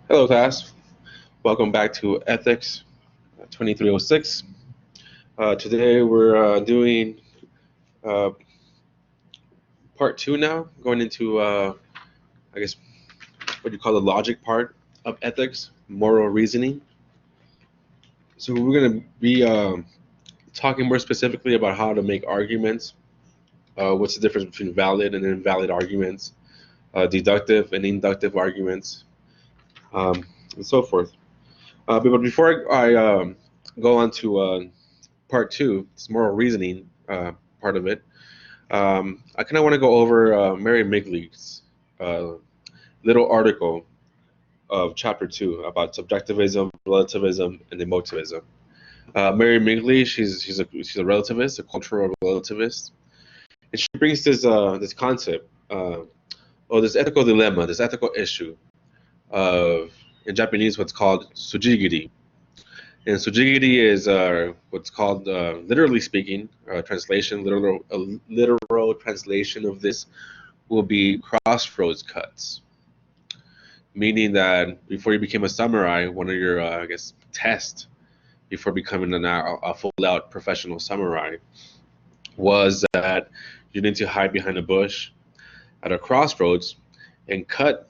Hello, class. Welcome back to Ethics 2306. Today we're doing uh, part two now, going into, I guess, what you call the logic part of ethics, moral reasoning. So we're going to be talking more specifically about how to make arguments, what's the difference between valid and invalid arguments, deductive and inductive arguments, and so forth. But before I go on to part two, it's moral reasoning part of it. I kind of want to go over Mary Migley's uh, little article of chapter two about subjectivism, relativism, and emotivism. Mary Migley, she's a relativist, a cultural relativist, and she brings this concept, or this ethical dilemma, this ethical issue of, in Japanese, what's called sujigiri. And sujigiri is what's called, literally speaking, literal translation of this will be crossroads cuts, meaning that before you became a samurai, one of your, I guess, tests before becoming a full-out professional samurai was that you need to hide behind a bush at a crossroads and cut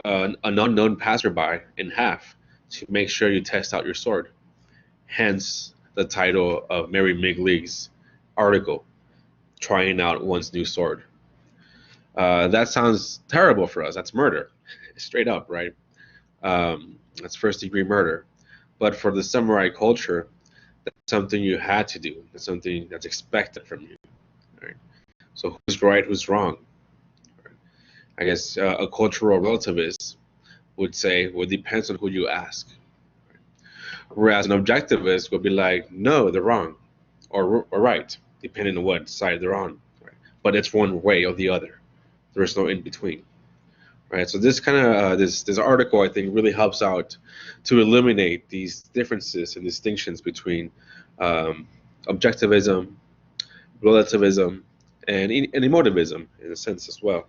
an unknown passerby in half to make sure you test out your sword. Hence the title of Mary Migley's article, Trying Out One's New Sword. That sounds terrible for us. That's murder, straight up, right? That's first degree murder. But for the samurai culture, that's something you had to do. That's something that's expected from you. Right? So who's right, who's wrong? I guess a cultural relativist would say, well, it depends on who you ask. Whereas an objectivist would be like, no, they're wrong, or right, depending on what side they're on. Right? But it's one way or the other. There's no in between. Right? So this kind of this article, I think, really helps out to eliminate these differences and distinctions between objectivism, relativism, and emotivism in a sense as well.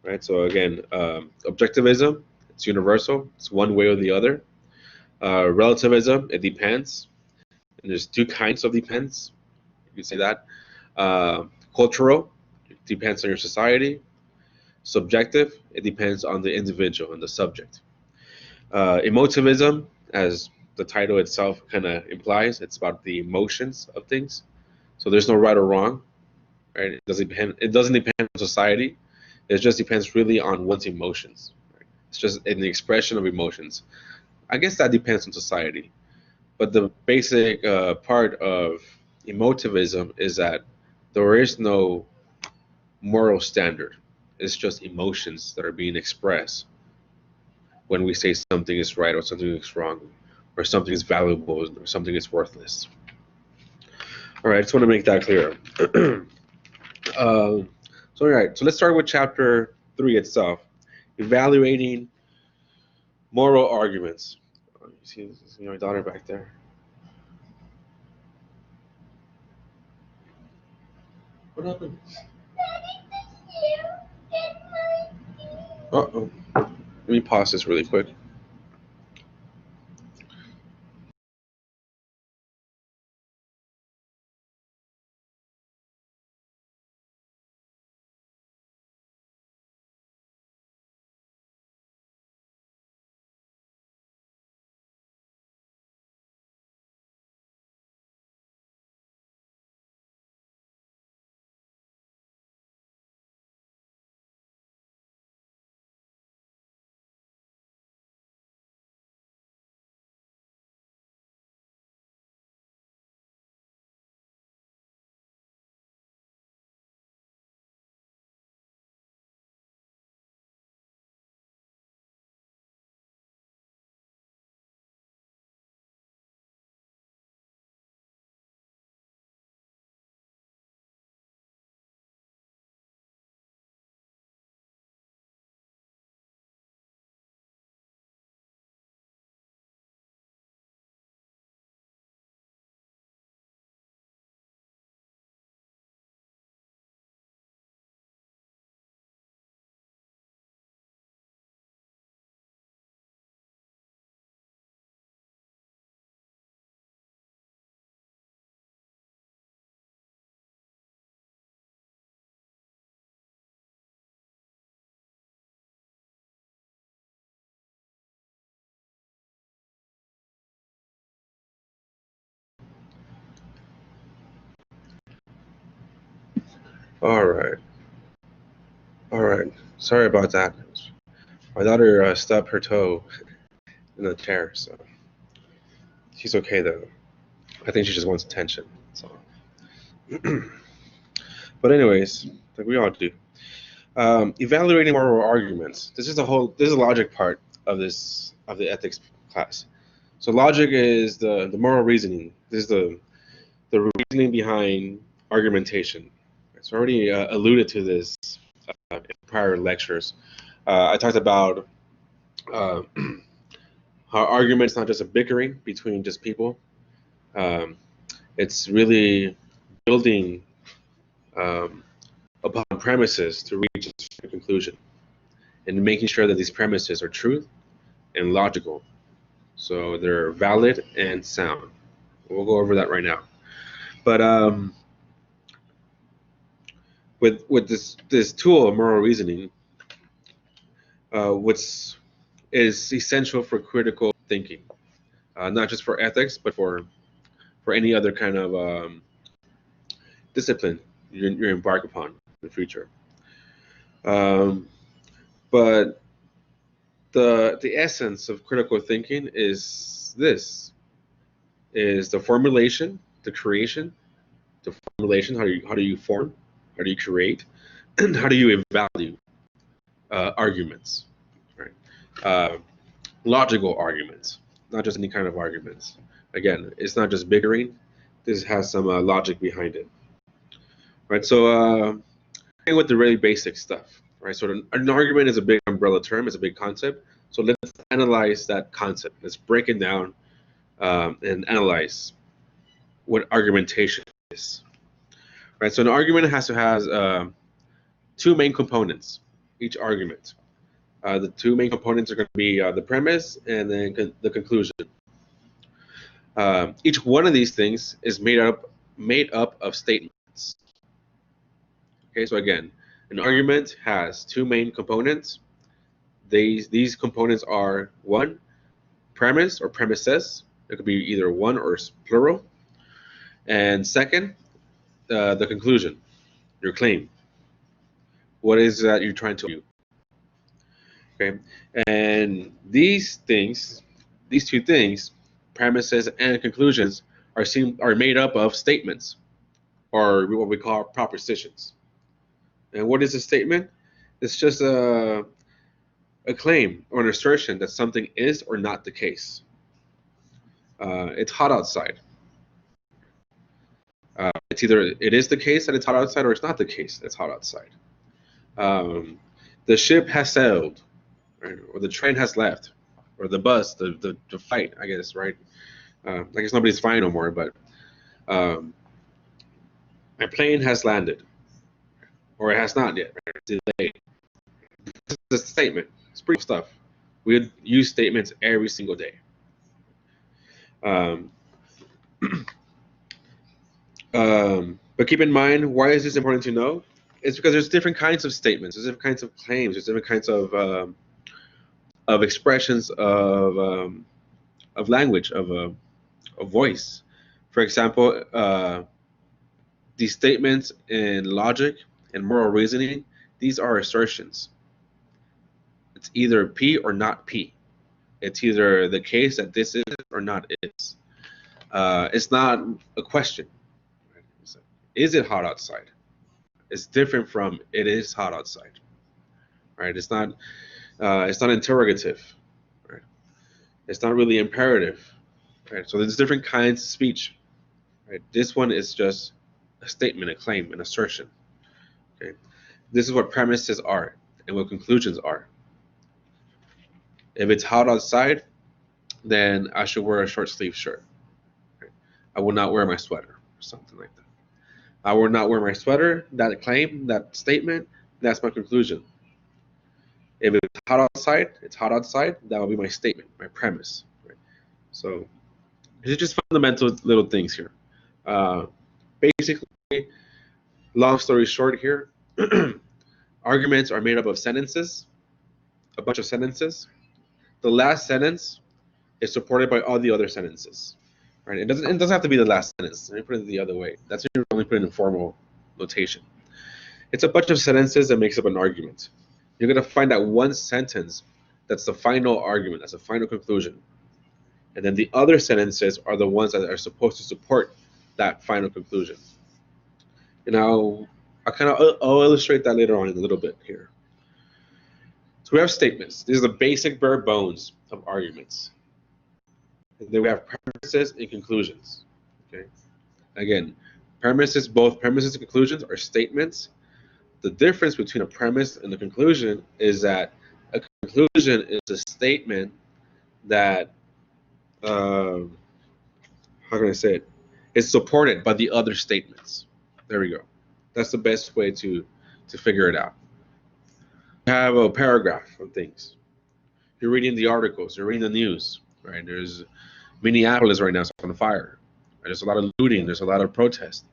Right? So again, objectivism, it's universal. It's one way or the other. Relativism, it depends. And there's two kinds of depends. You can say that. Cultural, it depends on your society. Subjective, it depends on the individual and the subject. Emotivism, as the title itself kind of implies, it's about the emotions of things. So there's no right or wrong, right? It doesn't depend. It doesn't depend on society. It just depends really on one's emotions. Right? It's just in the expression of emotions. I guess that depends on society, but the basic part of emotivism is that there is no moral standard. It's just emotions that are being expressed when we say something is right or something is wrong, or something is valuable or something is worthless. All right, I just want to make that clear. So, all right, so let's start with chapter three itself, evaluating moral arguments. You see my daughter back there. What happened? Uh-oh. Let me pause this really quick. All right. All right. Sorry about that. My daughter stubbed her toe in the chair, so she's okay though. I think she just wants attention. So, but anyways, like we all do. Evaluating moral arguments. This is the logic part of the ethics class. So logic is the moral reasoning. This is the reasoning behind argumentation. So I already alluded to this in prior lectures. I talked about uh, how argument is not just a bickering between just people. Um, it's really building um, upon premises to reach a conclusion and making sure that these premises are true and logical. So they're valid and sound. We'll go over that right now. But with this tool of moral reasoning, what's is essential for critical thinking, not just for ethics, but for any other kind of discipline you embark upon in the future. But the essence of critical thinking is the formulation, the creation, the formulation. How do you form? How do you create? And how do you evaluate arguments? Right. Logical arguments, not just any kind of arguments. Again, it's not just bickering. This has some logic behind it. Right. So with the really basic stuff. Right. So an argument is a big umbrella term. It's a big concept. So let's analyze that concept. Let's break it down and analyze what argumentation is. Right. So an argument has to have two main components. Each argument. The two main components are going to be the premise and then the conclusion. Each one of these things is made up of statements. Okay, so again, an argument has two main components. These components are one, premise or premises. It could be either one or plural. And second, the conclusion, your claim. What is that you're trying to do? Okay, and these two things, premises and conclusions, are made up of statements, or what we call propositions. And what is a statement? It's just a claim or an assertion that something is or not the case. It's hot outside. It's either it is the case that it's hot outside, or it's not the case that it's hot outside. The ship has sailed, right? Or the train has left, or the bus, the fight, I guess, right? I guess nobody's flying no more, but my plane has landed, or it has not yet. Right? It's delayed. This is a statement. It's pretty stuff. We use statements every single day. But keep in mind, why is this important to know? It's because there's different kinds of statements, there's different kinds of claims, there's different kinds of expressions of language, of voice. For example, these statements in logic and moral reasoning, these are assertions. It's either P or not P. It's either the case that this is or not is. It's not a question. Is it hot outside? It's different from it is hot outside. Right? It's not interrogative. Right? It's not really imperative. Right? So there's different kinds of speech. Right? This one is just a statement, a claim, an assertion. Okay? This is what premises are and what conclusions are. If it's hot outside, then I should wear a short sleeve shirt. Right? I will not wear my sweater or something like that. I will not wear my sweater. That claim, that statement, that's my conclusion. If it's hot outside, it's hot outside. That will be my statement, my premise. Right? So it's just fundamental little things here. Basically, long story short here, arguments are made up of sentences, a bunch of sentences. The last sentence is supported by all the other sentences. Right? It doesn't have to be the last sentence. Let me put it the other way. That's when you only put it in formal notation. It's a bunch of sentences that makes up an argument. You're going to find that one sentence that's the final argument, that's the final conclusion. And then the other sentences are the ones that are supposed to support that final conclusion. And I'll illustrate that later on in a little bit here. So we have statements. These are the basic bare bones of arguments. And then we have premises and conclusions. Okay. Again, both premises and conclusions are statements. The difference between a premise and a conclusion is that a conclusion is a statement that, how can I say it? It's supported by the other statements. There we go. That's the best way to figure it out. You have a paragraph of things. You're reading the articles. You're reading the news. Right? There's Minneapolis right now is on fire. Right? There's a lot of looting. There's a lot of protest.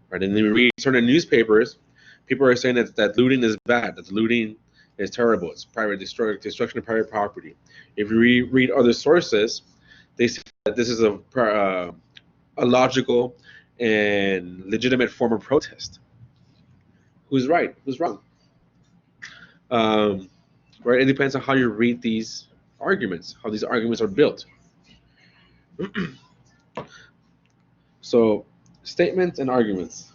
Right? And then you read certain newspapers. People are saying that looting is bad. That looting is terrible. It's private destruction of private property. If you read other sources, they say that this is a logical and legitimate form of protest. Who's right? Who's wrong? Right? It depends on how you read these arguments, how these arguments are built. So, statements and arguments.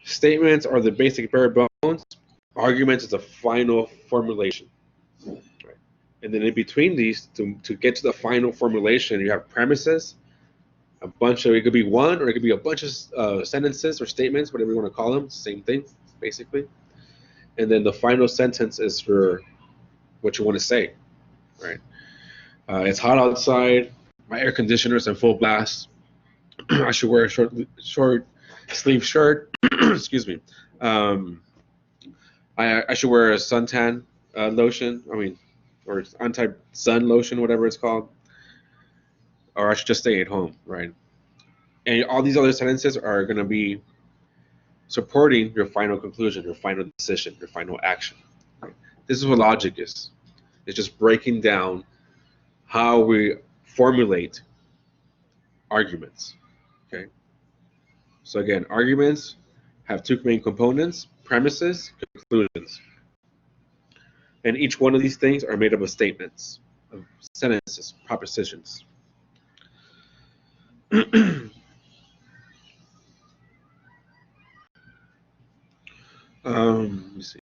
Statements are the basic bare bones. Arguments is the final formulation. Right? And then in between these, to get to the final formulation, you have premises. A bunch of, it could be one or it could be a bunch of sentences or statements, whatever you want to call them, same thing, basically. And then the final sentence is for what you want to say, right? It's hot outside, my air conditioner's in full blast, I should wear a short sleeve shirt, excuse me. I should wear a suntan lotion, or anti-sun lotion, whatever it's called. Or I should just stay at home, right? And all these other sentences are going to be supporting your final conclusion, your final decision, your final action. Right? This is what logic is. It's just breaking down how we formulate arguments. Okay. So again, arguments have two main components: premises, conclusions. And each one of these things are made up of statements, of sentences, propositions. Let me see.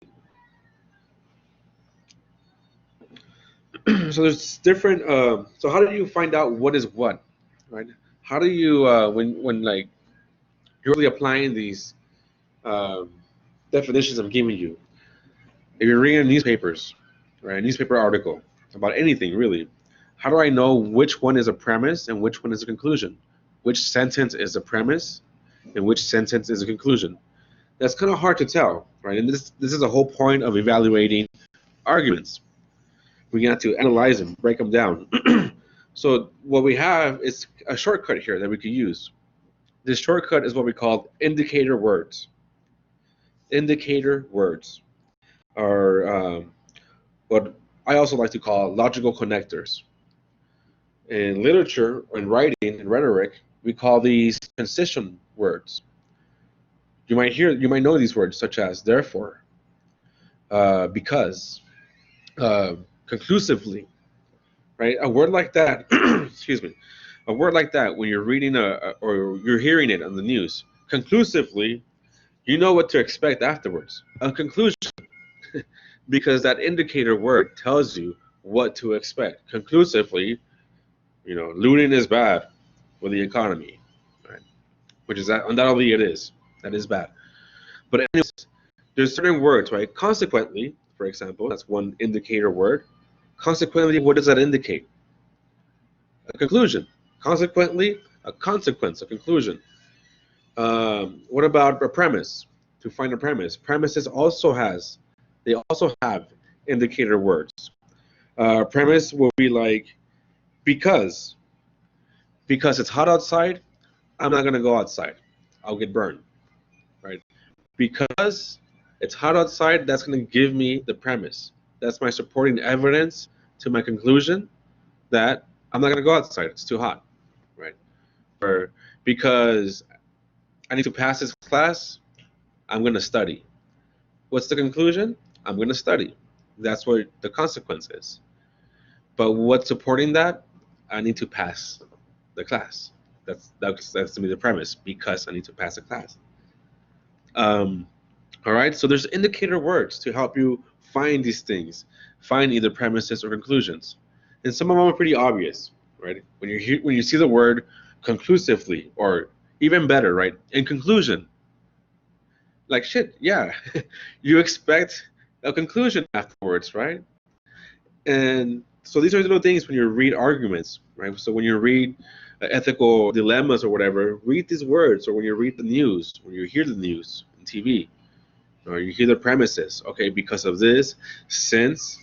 So there's different. So how do you find out what is what, right? How do you when like you're really applying these definitions I'm giving you? If you're reading newspapers, right, a newspaper article about anything really, how do I know which one is a premise and which one is a conclusion? Which sentence is a premise and which sentence is a conclusion? That's kind of hard to tell, right? And this is the whole point of evaluating arguments. We got to analyze them, break them down. So what we have is a shortcut here that we can use. This shortcut is what we call indicator words. Indicator words are what I also like to call logical connectors. In literature, in writing, in rhetoric, we call these transition words. You might know these words such as therefore, because, conclusively, right? A word like that, excuse me, a word like that when you're reading or you're hearing it on the news, conclusively, you know what to expect afterwards. A conclusion, because that indicator word tells you what to expect. Conclusively, looting is bad for the economy, right? Which is that undoubtedly it is. That is bad. But anyways, there's certain words, right? Consequently, for example, that's one indicator word. Consequently, what does that indicate? A conclusion. Consequently, a consequence, a conclusion. What about a premise? To find a premise, premises also have indicator words. Premise will be like because it's hot outside, I'm not going to go outside. I'll get burned, right? Because it's hot outside, that's going to give me the premise. That's my supporting evidence to my conclusion that I'm not going to go outside. It's too hot, right? Or because I need to pass this class, I'm going to study. What's the conclusion? I'm going to study. That's what the consequence is. But what's supporting that? I need to pass the class. That's to me the premise, because I need to pass the class. All right, so there's indicator words to help you find these things, find either premises or conclusions. And some of them are pretty obvious, right? When you see the word conclusively, or even better, right, in conclusion, like shit, yeah, you expect a conclusion afterwards, right? And so these are little things when you read arguments, right? So when you read ethical dilemmas or whatever, read these words. Or when you read the news, when you hear the news on TV, or you hear the premises, okay, because of this, since,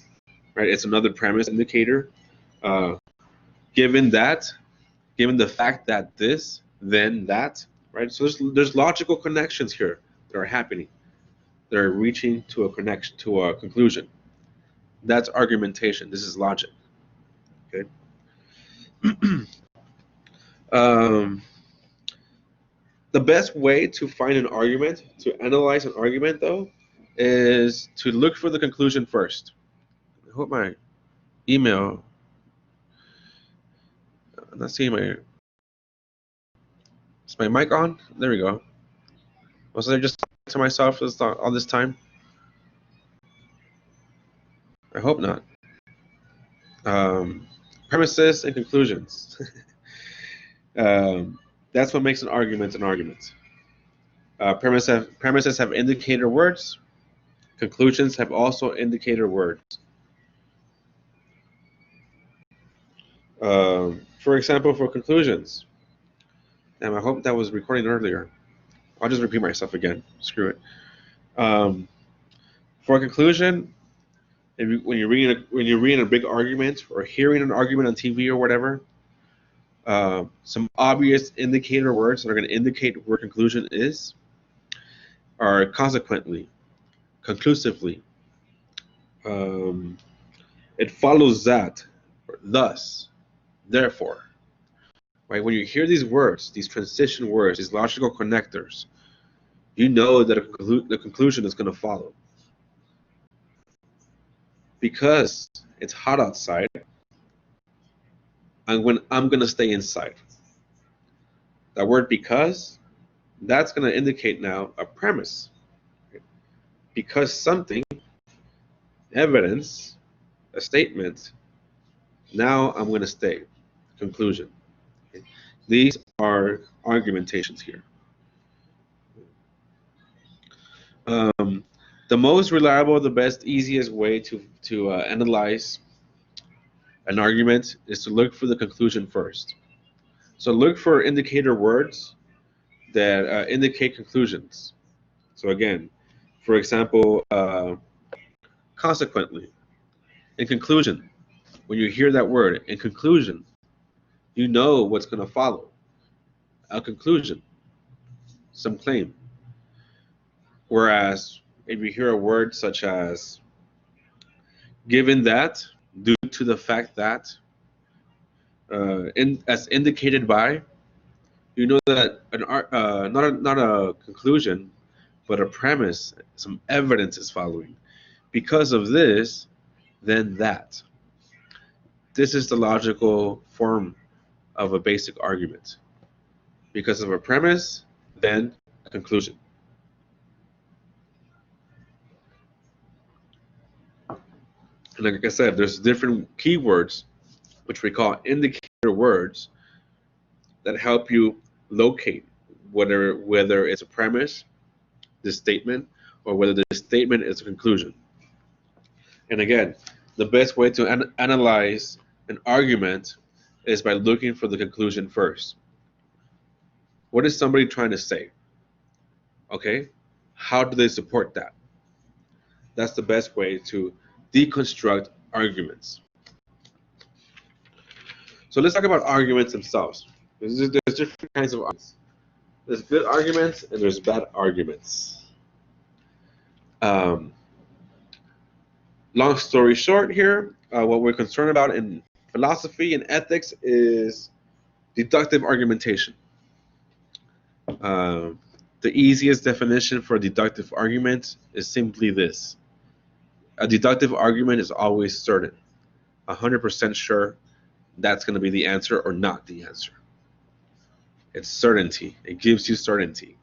right, it's another premise indicator. Given the fact that this, then that, right? So there's logical connections here that are happening. They're reaching to a connection, to a conclusion. That's argumentation. This is logic. Okay. The best way to find an argument, to analyze an argument, though, is to look for the conclusion first. I hope my email. I'm not seeing my. Is my mic on? There we go. Was I just talking to myself all this time? I hope not. Premises and conclusions. That's what makes an argument an argument. Premises have indicator words. Conclusions have also indicator words. For example, for conclusions. Damn, I hope that was recording earlier. I'll just repeat myself again. Screw it. For a conclusion, when you're reading a big argument or hearing an argument on TV or whatever, some obvious indicator words that are going to indicate where conclusion is are consequently, conclusively. It follows that, or thus, therefore. Right? When you hear these words, these transition words, these logical connectors, you know that the conclusion is going to follow. Because it's hot outside, I'm going to stay inside. That word because, that's going to indicate now a premise. Because something, evidence, a statement, now I'm going to stay. Conclusion. These are argumentations here. The most reliable, the best, easiest way to analyze an argument is to look for the conclusion first. So look for indicator words that indicate conclusions. So again, for example, consequently, in conclusion, when you hear that word, in conclusion, you know what's going to follow. A conclusion, some claim. Whereas if you hear a word such as given that, due to the fact that, as indicated by, you know that not a conclusion, but a premise, some evidence is following. Because of this, then that. This is the logical form of a basic argument. Because of a premise, then a conclusion. And like I said, there's different keywords, which we call indicator words, that help you locate whether it's a premise, this statement, or whether this statement is a conclusion. And again, the best way to analyze an argument is by looking for the conclusion first. What is somebody trying to say? Okay, how do they support that? That's the best way to deconstruct arguments. So let's talk about arguments themselves. There's different kinds of arguments. There's good arguments and there's bad arguments. Long story short here, what we're concerned about in philosophy and ethics is deductive argumentation. The easiest definition for a deductive argument is simply this. A deductive argument is always certain, 100% sure that's going to be the answer or not the answer. It's certainty. It gives you certainty.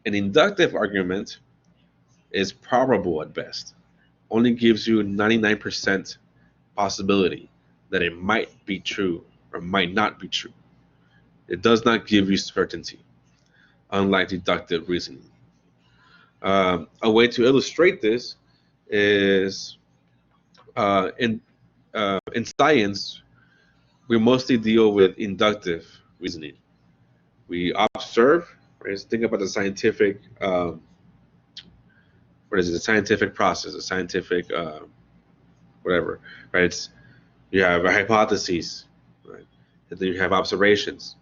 An inductive argument is probable at best, only gives you 99% possibility that it might be true or might not be true. It does not give you certainty, unlike deductive reasoning. A way to illustrate this is in science, we mostly deal with inductive reasoning. We observe, right? Think about the scientific, what is it? The scientific process, the scientific, whatever, right? You have hypotheses, right? And then you have observations,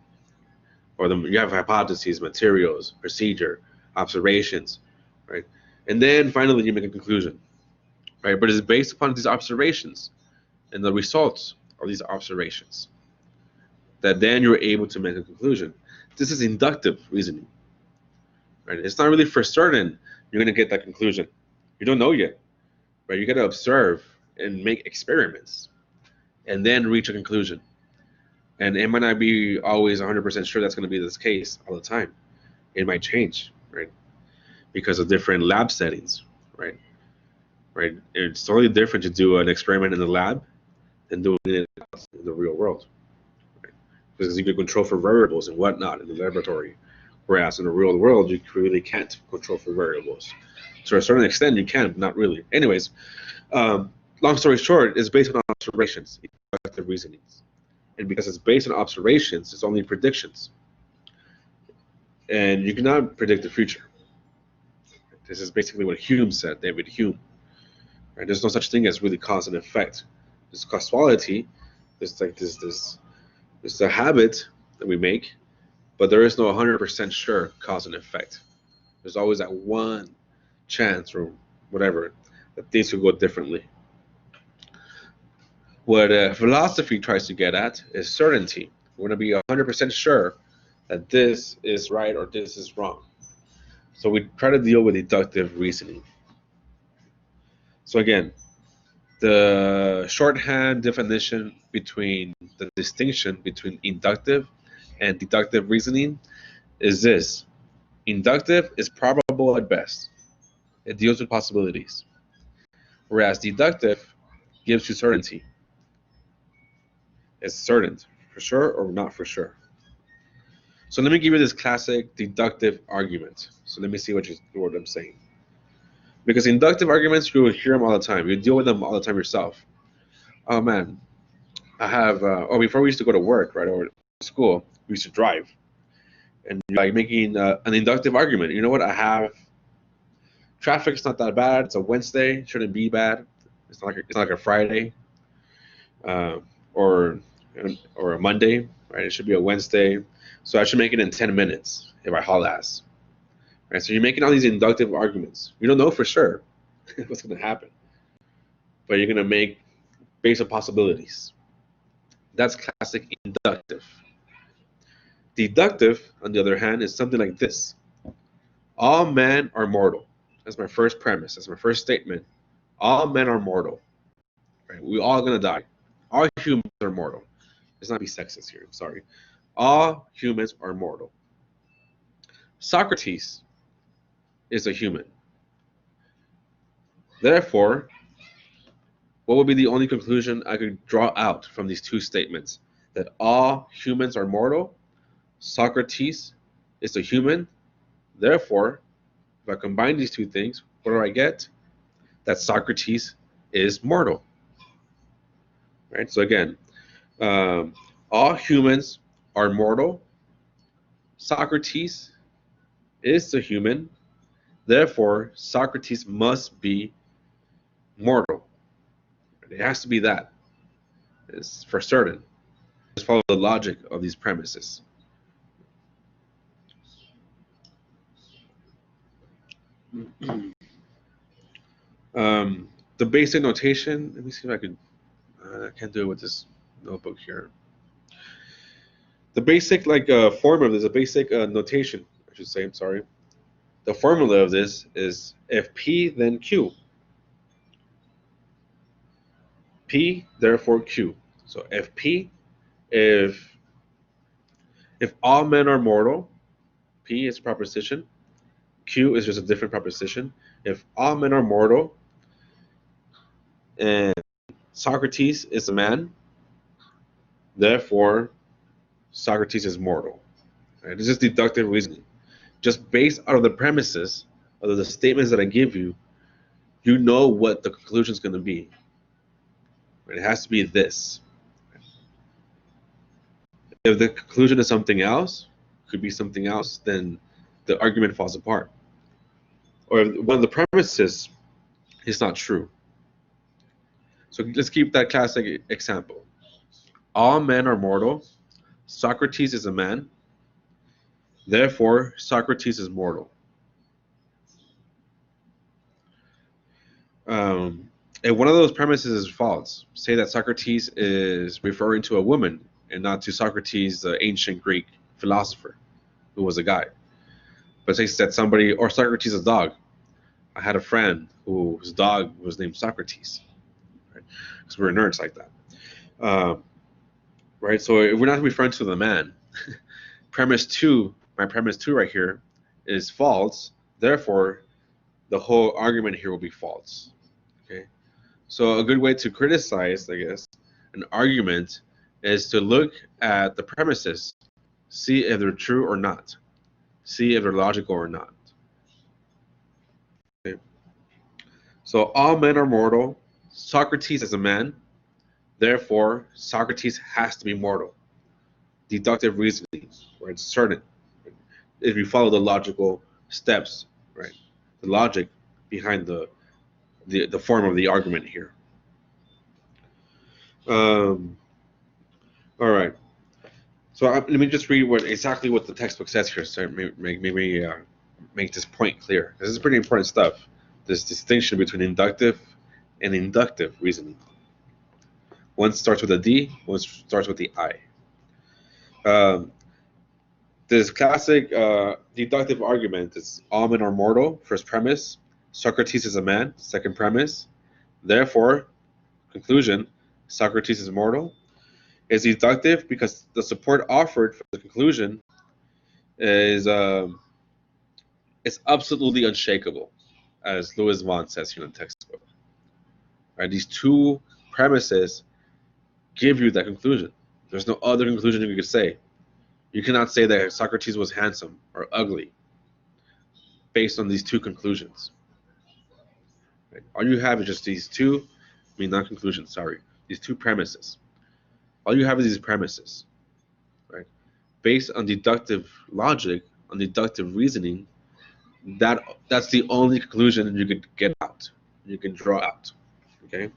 or you have hypotheses, materials, procedure, observations, right? And then finally you make a conclusion, right? But it's based upon these observations and the results of these observations that then you're able to make a conclusion. This is inductive reasoning, right? It's not really for certain you're going to get that conclusion. You don't know yet, right? You got to observe and make experiments and then reach a conclusion. And it might not be always 100% sure that's going to be this case all the time. It might change, right? Because of different lab settings, right? Right? It's totally different to do an experiment in the lab than doing it in the real world, right? Because you can control for variables and whatnot in the laboratory, whereas in the real world you really can't control for variables. To a certain extent you can, but not really. Anyways, long story short, it's based on observations, deductive reasonings. And because it's based on observations, it's only predictions. And you cannot predict the future. This is basically what Hume said, David Hume. Right? There's no such thing as really cause and effect. There's causality. There's like this a habit that we make, but there is no 100% sure cause and effect. There's always that one chance or whatever that things could go differently. What philosophy tries to get at is certainty. We want to be 100% sure that this is right or this is wrong. So we try to deal with deductive reasoning. So again, the shorthand definition between the distinction between inductive and deductive reasoning is this. Inductive is probable at best. It deals with possibilities. Whereas deductive gives you certainty. It's certain, for sure or not for sure. So let me give you this classic deductive argument. So let me see what I'm saying. Because inductive arguments, you will hear them all the time. You deal with them all the time yourself. Oh man, I have, before we used to go to work, right, or school, we used to drive. And you're like making an inductive argument. You know what, I have, traffic's not that bad. It's a Wednesday, shouldn't be bad. It's not like a Friday or a Monday, right? It should be a Wednesday. So I should make it in 10 minutes if I haul ass. Right? So you're making all these inductive arguments. You don't know for sure what's going to happen, but you're going to make based on possibilities. That's classic inductive. Deductive, on the other hand, is something like this. All men are mortal. That's my first premise. That's my first statement. All men are mortal. Right? We're all going to die. All humans are mortal. Let's not be sexist here. I'm sorry. All humans are mortal. Socrates is a human. Therefore, what would be the only conclusion I could draw out from these two statements? That all humans are mortal. Socrates is a human. Therefore, if I combine these two things, what do I get? That Socrates is mortal. Right? So again, all humans are mortal. Socrates is a human. Therefore, Socrates must be mortal. It has to be that. It's for certain. Just follow the logic of these premises. The basic notation, let me see if I can, I can't do it with this notebook here. The basic form of this, a basic notation I should say, I'm sorry. The formula of this is if P, then Q. P, therefore Q. So if P, if all men are mortal, P is proposition, Q is just a different proposition. If all men are mortal, and Socrates is a man, therefore Socrates is mortal. Right? This is deductive reasoning. Just based out of the premises, of the statements that I give you, you know what the conclusion is going to be. Right? It has to be this. If the conclusion is something else, could be something else, then the argument falls apart. Or if one of the premises is not true. So let's keep that classic example. All men are mortal. Socrates is a man. Therefore, Socrates is mortal. If one of those premises is false, say that Socrates is referring to a woman and not to Socrates, the ancient Greek philosopher, who was a guy. But say that somebody, or Socrates' a dog. I had a friend whose dog was named Socrates, right? Because we're nerds like that. Right? So if we're not referring to the man, premise 2, my premise 2 right here is false. Therefore, the whole argument here will be false. Okay? So a good way to criticize, I guess, an argument is to look at the premises, see if they're true or not, see if they're logical or not. Okay? So all men are mortal. Socrates is a man. Therefore, Socrates has to be mortal. Deductive reasoning, right? It's certain. If you follow the logical steps, right? The logic behind the form of the argument here. All right. So let me just read exactly what the textbook says here, so maybe make this point clear. This is pretty important stuff. This distinction between inductive and inductive reasoning. One starts with a D, one starts with the I. This classic deductive argument is all men are mortal, first premise. Socrates is a man, second premise. Therefore, conclusion, Socrates is mortal. It's deductive because the support offered for the conclusion is it's absolutely unshakable, as Louis Vaughan says here in the textbook. Right? These two premises give you that conclusion. There's no other conclusion you could say. You cannot say that Socrates was handsome or ugly based on these two conclusions. Right? All you have is just these two, not conclusions, sorry, these two premises. All you have is these premises, right? Based on deductive logic, on deductive reasoning, that's the only conclusion you could get out, you can draw out, okay?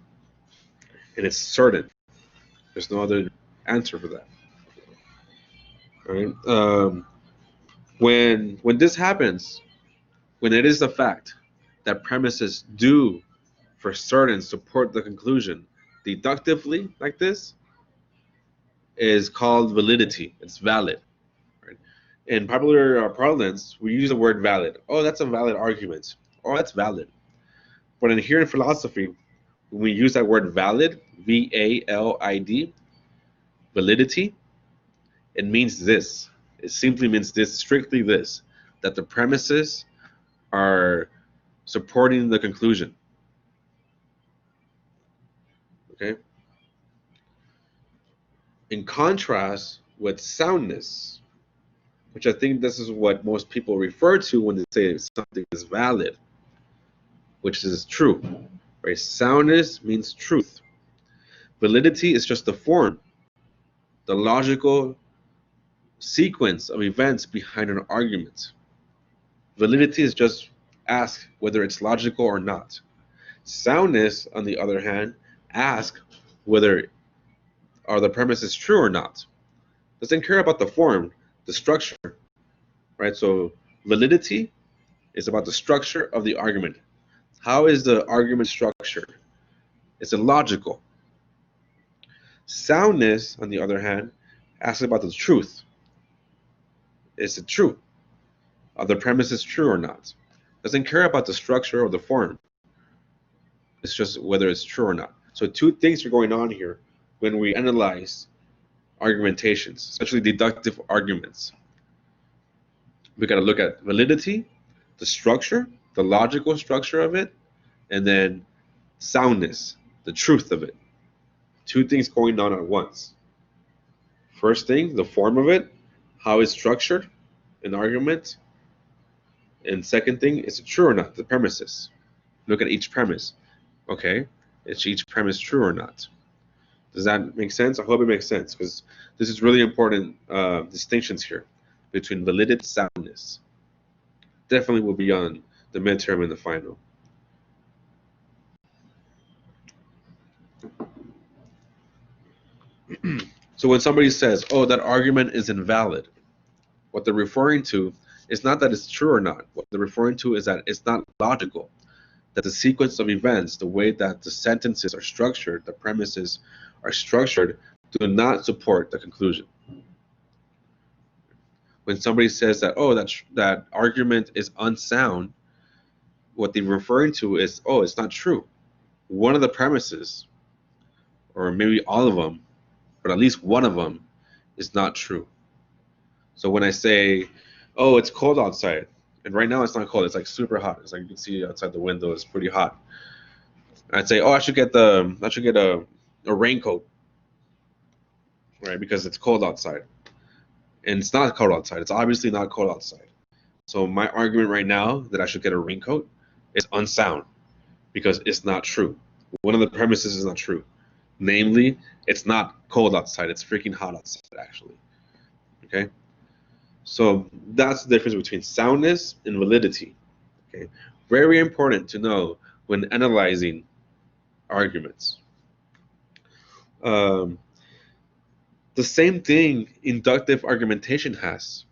And it's certain. There's no other answer for that. All right. When this happens, when it is a fact that premises do for certain support the conclusion deductively like this, is called validity. It's valid. Right? In popular parlance, we use the word valid. Oh, that's a valid argument. Oh, that's valid. But here in philosophy, when we use that word valid, V-A-L-I-D, validity, it means this. It simply means this, strictly this, that the premises are supporting the conclusion. Okay? In contrast with soundness, which I think this is what most people refer to when they say something is valid, which is true. Right? Soundness means truth. Validity is just the form, the logical sequence of events behind an argument. Validity is just ask whether it's logical or not. Soundness, on the other hand, asks whether are the premises true or not. Doesn't care about the form, the structure, right? So validity is about the structure of the argument. How is the argument structured? Is it logical? Soundness, on the other hand, asks about the truth. Is it true? Are the premises true or not? Doesn't care about the structure or the form. It's just whether it's true or not. So two things are going on here when we analyze argumentations, especially deductive arguments. We got to look at validity, the structure, the logical structure of it, and then soundness, the truth of it. Two things going on at once. First thing, the form of it, how it's structured, an argument. And second thing, is it true or not, the premises. Look at each premise. Okay, is each premise true or not? Does that make sense? I hope it makes sense, because this is really important distinctions here between validity and soundness. Definitely will be on the midterm and the final. So when somebody says, oh, that argument is invalid, what they're referring to is not that it's true or not. What they're referring to is that it's not logical, that the sequence of events, the way that the sentences are structured, the premises are structured, do not support the conclusion. When somebody says that, oh, that argument is unsound, what they're referring to is, oh, it's not true. One of the premises, or maybe all of them, but at least one of them is not true. So when I say, oh, it's cold outside, and right now it's not cold, it's like super hot. It's like you can see outside the window, it's pretty hot. I'd say, oh, I should get a raincoat, right? Because it's cold outside. And it's not cold outside. It's obviously not cold outside. So my argument right now that I should get a raincoat is unsound because it's not true. One of the premises is not true. Namely, it's not cold outside. It's freaking hot outside, actually. Okay? So that's the difference between soundness and validity. Okay? Very important to know when analyzing arguments. The same thing inductive argumentation has,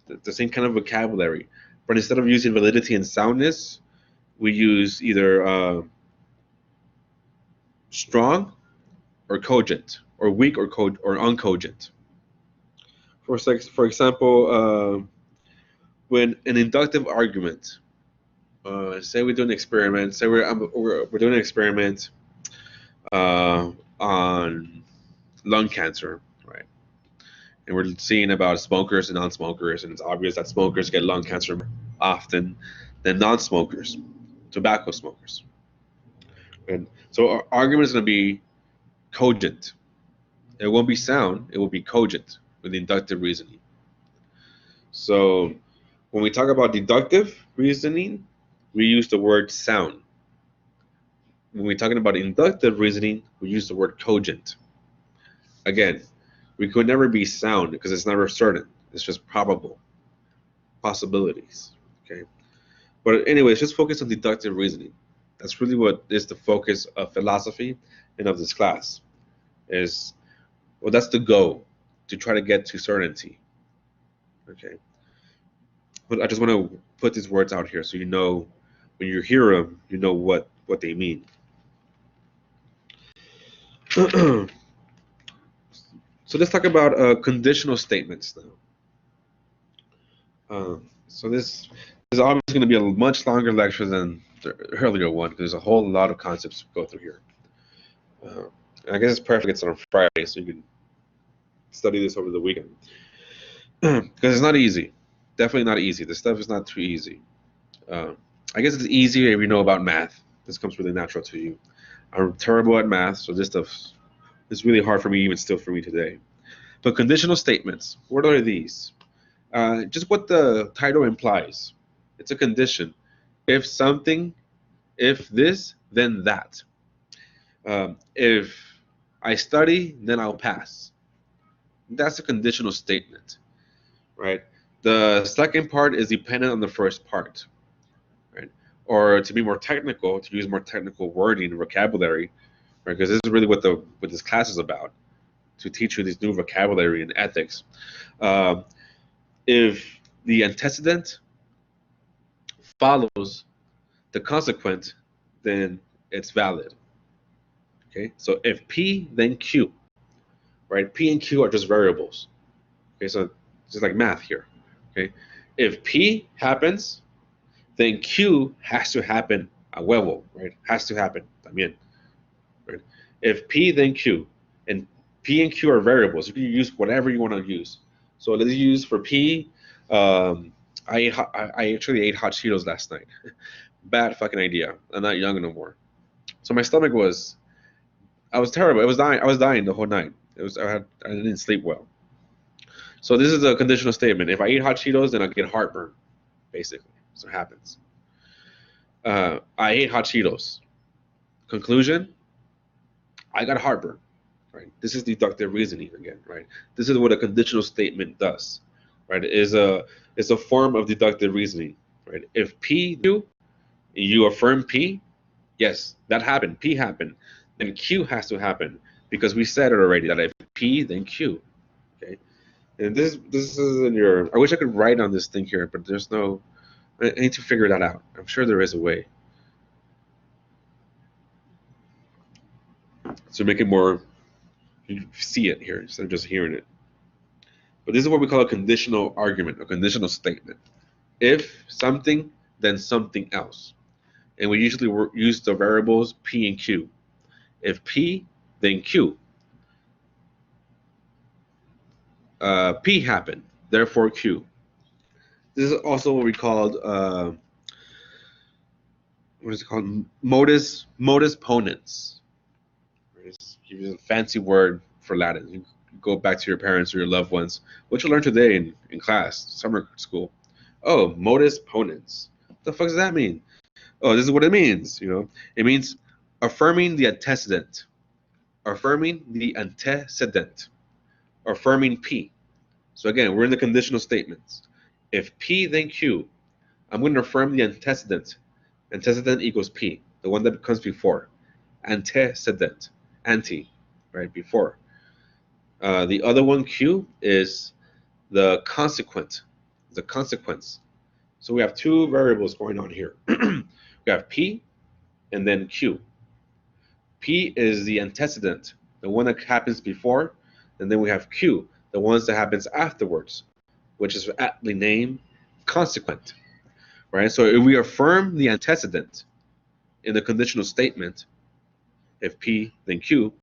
the same kind of vocabulary, but instead of using validity and soundness, we use either strong or cogent, or weak or uncogent. For example, when an inductive argument, say we do an experiment, say we're doing an experiment on lung cancer, right? And we're seeing about smokers and non-smokers, and it's obvious that smokers get lung cancer more often than non-smokers, tobacco smokers. And so our argument is going to be cogent. It won't be sound, it will be cogent with inductive reasoning. So when we talk about deductive reasoning, we use the word sound. When we're talking about inductive reasoning, we use the word cogent. Again, we could never be sound because it's never certain. It's just probable possibilities. Okay. But anyways, just focus on deductive reasoning. That's really what is the focus of philosophy and of this class. Well, that's the goal, to try to get to certainty. Okay. But I just want to put these words out here so you know when you hear them, you know what they mean. So let's talk about conditional statements now. So this is obviously going to be a much longer lecture than the earlier one, because there's a whole lot of concepts to go through here. I guess it's perfect it's on Friday, so you can study this over the weekend. Because it's not easy. Definitely not easy. This stuff is not too easy. I guess it's easier if you know about math. This comes really natural to you. I'm terrible at math, so this stuff is really hard for me, even still for me today. But conditional statements, what are these? Just what the title implies. It's a condition. If something, if this, then that. If I study, then I'll pass. That's a conditional statement, right? The second part is dependent on the first part, right? Or to be more technical, to use more technical wording and vocabulary, right? Because this is really what this class is about, to teach you this new vocabulary in ethics. If the antecedent follows the consequent, then it's valid. Okay, so if P, then Q, right? P and Q are just variables. Okay, so just like math here. Okay, if P happens, then Q has to happen a huevo, right? Has to happen también, right? If P, then Q, and P and Q are variables. You can use whatever you want to use. So let's use for P. I actually ate hot Cheetos last night. Bad fucking idea. I'm not young no more. So my stomach I was terrible. It was dying. I was dying the whole night. I didn't sleep well. So this is a conditional statement. If I eat hot Cheetos, then I'll get heartburn, basically. So it happens. I ate hot Cheetos. Conclusion, I got heartburn. Right? This is deductive reasoning again, right? This is what a conditional statement does, right? It's a form of deductive reasoning, right? If P you affirm P, yes, that happened. P happened. Then Q has to happen because we said it already that if P, then Q. Okay. And this is in your. I wish I could write on this thing here, but there's no. I need to figure that out. I'm sure there is a way to make it more. You see it here instead of just hearing it. But this is what we call a conditional argument, a conditional statement. If something, then something else. And we usually use the variables P and Q. If P, then Q. P happened, therefore Q. This is also what we called, what is it called? Modus ponens. It's a fancy word for Latin. You go back to your parents or your loved ones. What you learned today in class, summer school. Oh, modus ponens. What the fuck does that mean? Oh, this is what it means. It means affirming the antecedent, affirming the antecedent, affirming P. So again, we're in the conditional statements. If P, then Q, I'm going to affirm the antecedent. Antecedent equals P, the one that comes before. Antecedent, anti, right, before. The other one, Q, is the consequent, the consequence. So we have two variables going on here. We have P and then Q. P is the antecedent, the one that happens before, and then we have Q, the ones that happens afterwards, which is aptly named consequent, right? So if we affirm the antecedent in the conditional statement, if P, then Q,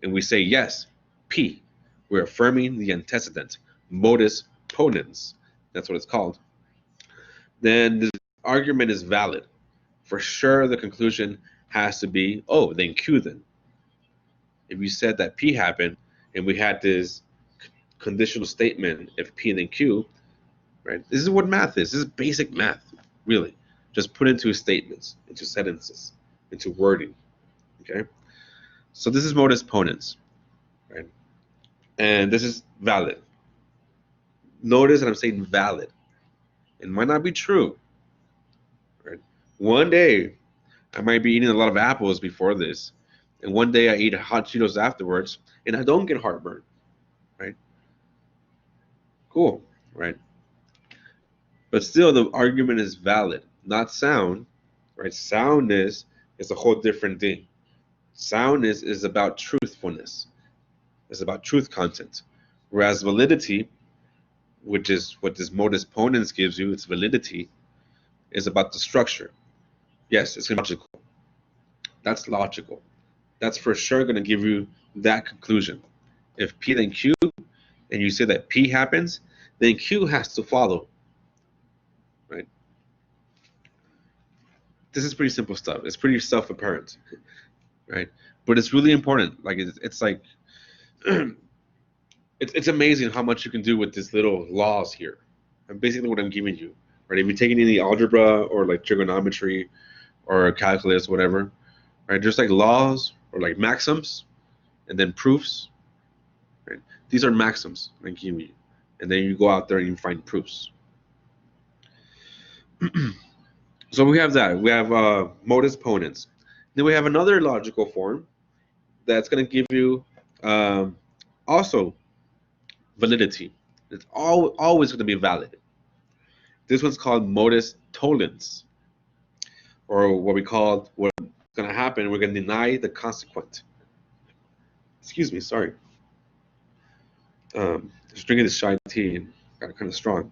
and we say yes, P, we're affirming the antecedent, modus ponens, that's what it's called, then the argument is valid. For sure, the conclusion has to be, oh, then Q then. If you said that P happened and we had this conditional statement, if P then Q, right? This is what math is. This is basic math, really. Just put into statements, into sentences, into wording, okay? So this is modus ponens, right? And this is valid. Notice that I'm saying valid. It might not be true, right? One day, I might be eating a lot of apples before this, and one day I eat hot Cheetos afterwards, and I don't get heartburn, right? Cool, right? But still, the argument is valid, not sound, right? Soundness is a whole different thing. Soundness is about truthfulness. It's about truth content. Whereas validity, which is what this modus ponens gives you, its validity, is about the structure. Yes, it's logical. That's logical. That's for sure going to give you that conclusion. If P then Q, and you say that P happens, then Q has to follow, right? This is pretty simple stuff. It's pretty self-apparent, right? But it's really important. Like it's like it's amazing how much you can do with these little laws here. And basically what I'm giving you, right? If you're taking any algebra or like trigonometry or calculus, whatever, right? There's like laws or like maxims, and then proofs, right? These are maxims I'm giving you, and then you go out there and you find proofs. So we have that. We have modus ponens. Then we have another logical form that's going to give you also validity. It's always going to be valid. This one's called modus tollens, or what we call what's going to happen. We're going to deny the consequent. Excuse me, sorry. Just drinking this chai tea and got kind of strong.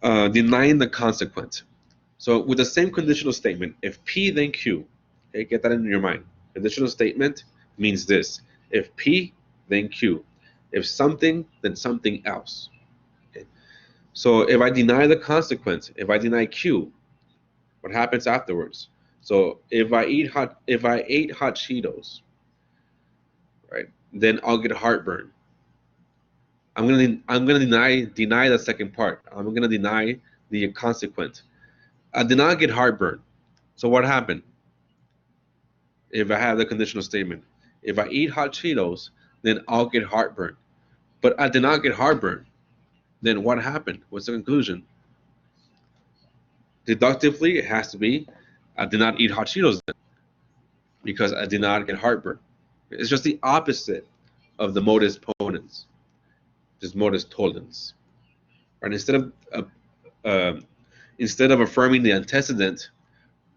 Denying the consequent. So with the same conditional statement, if P then Q, okay, get that in your mind. Conditional statement means this: if P then Q, if something then something else. Okay. So if I deny the consequent, if I deny Q, what happens afterwards? So if I ate hot Cheetos, right, then I'll get heartburn. I'm gonna deny the second part. I'm gonna deny the consequent. I did not get heartburn. So what happened? If I have the conditional statement, if I eat hot Cheetos, then I'll get heartburn. But I did not get heartburn. Then what happened? What's the conclusion? Deductively, it has to be I did not eat hot Cheetos then, because I did not get heartburn. It's just the opposite of the modus ponens, just modus tollens. Right? Instead of affirming the antecedent,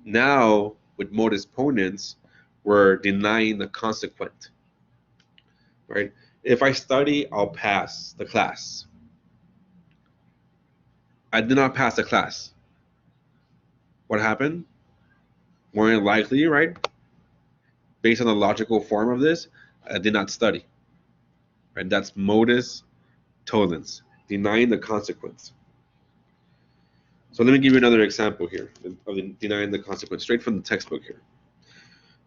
now with modus ponens, we're denying the consequent. Right? If I study, I'll pass the class. I did not pass the class. What happened? More than likely, right? Based on the logical form of this, I did not study. Right? That's modus tollens, denying the consequence. So let me give you another example here of denying the consequence, straight from the textbook here.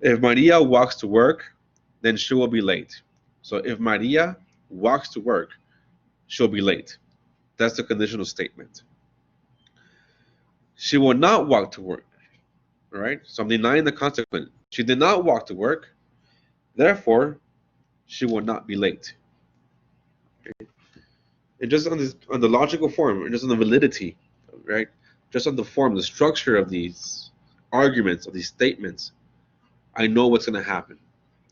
If Maria walks to work, then she will be late. So if Maria walks to work, she'll be late. That's the conditional statement. She will not walk to work. All right? So I'm denying the consequence. She did not walk to work. Therefore, she will not be late. Okay? And just on the logical form, and just on the validity, right? Just on the form, the structure of these arguments, of these statements, I know what's going to happen.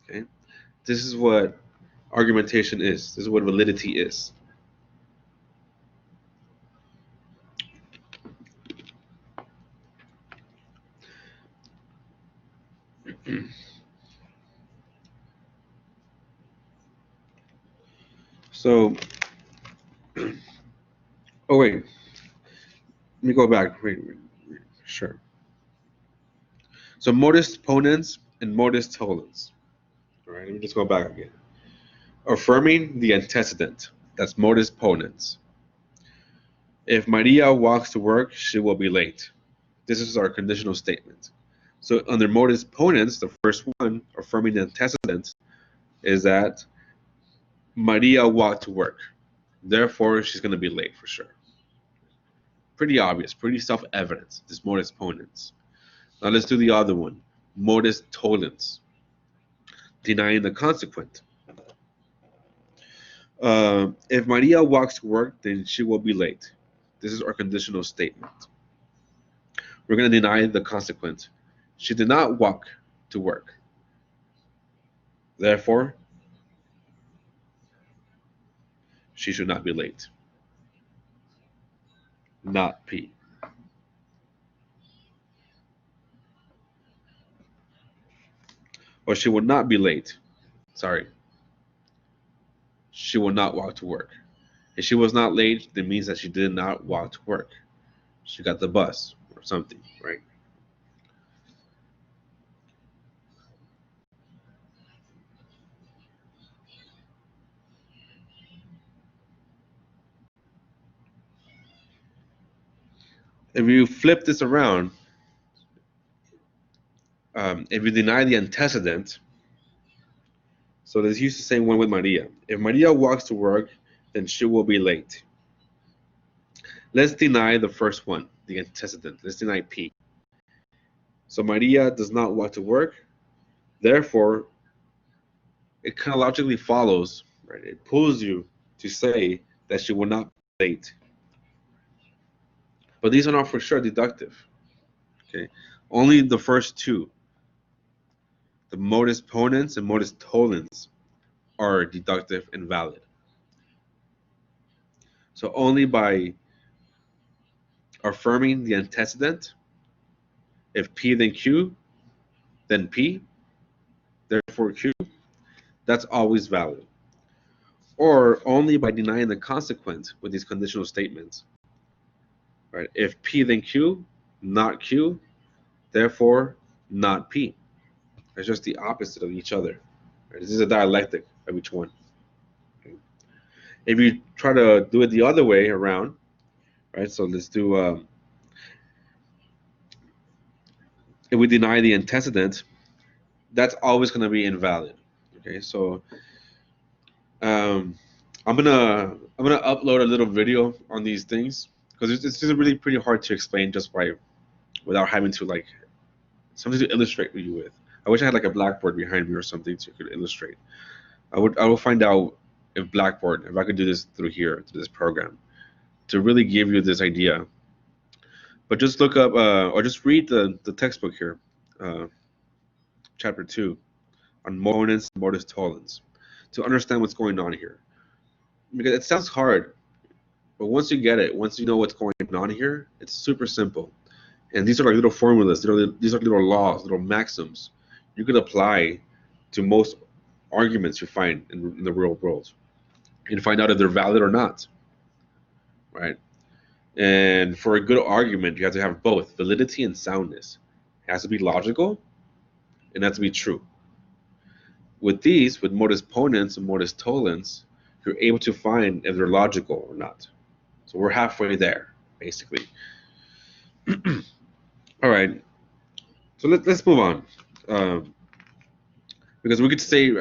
Okay? This is what argumentation is. This is what validity is. So, oh wait, let me go back. Wait, sure. So modus ponens and modus tollens. All right, let me just go back again. Affirming the antecedent. That's modus ponens. If Maria walks to work, she will be late. This is our conditional statement. So under modus ponens, the first one, affirming the antecedent, is that Maria walked to work. Therefore, she's going to be late for sure. Pretty obvious, pretty self-evident, this modus ponens. Now let's do the other one, modus tollens, denying the consequent. If Maria walks to work, then she will be late. This is our conditional statement. We're going to deny the consequent. She did not walk to work. Therefore, she should not be late. Not P. Or she will not be late. Sorry. She will not walk to work. If she was not late, that means that she did not walk to work. She got the bus or something, right? If you flip this around, if you deny the antecedent, so let's use the same one with Maria. If Maria walks to work, then she will be late. Let's deny the first one, the antecedent. Let's deny P. So Maria does not walk to work. Therefore, it kind of logically follows, right? It pulls you to say that she will not be late. But these are not for sure deductive. Okay, only the first two, the modus ponens and modus tollens, are deductive and valid. So only by affirming the antecedent, if P then Q, then P, therefore Q, that's always valid. Or only by denying the consequent with these conditional statements. right? If P then Q, not Q, therefore not P. It's just the opposite of each other. Right? This is a dialectic of each one. Okay? If you try to do it the other way around, right? So let's do, if we deny the antecedent, that's always going to be invalid. Okay, so I'm gonna upload a little video on these things because it's just really pretty hard to explain just without having to like something to illustrate with you with. I wish I had like a blackboard behind me or something so you could illustrate. I will find out if I could do this through this program, to really give you this idea. But just look up or just read the textbook here, chapter 2 on Ponens and Modus tollens, to understand what's going on here. Because it sounds hard, but once you get it, once you know what's going on here, it's super simple. And these are like little formulas, these are little laws, little maxims you could apply to most arguments you find in the real world and find out if they're valid or not, right? And for a good argument, you have to have both validity and soundness. It has to be logical and it has to be true. With these, with modus ponens and modus tollens, you're able to find if they're logical or not. So we're halfway there, basically. All right, so let's move on, because we could stay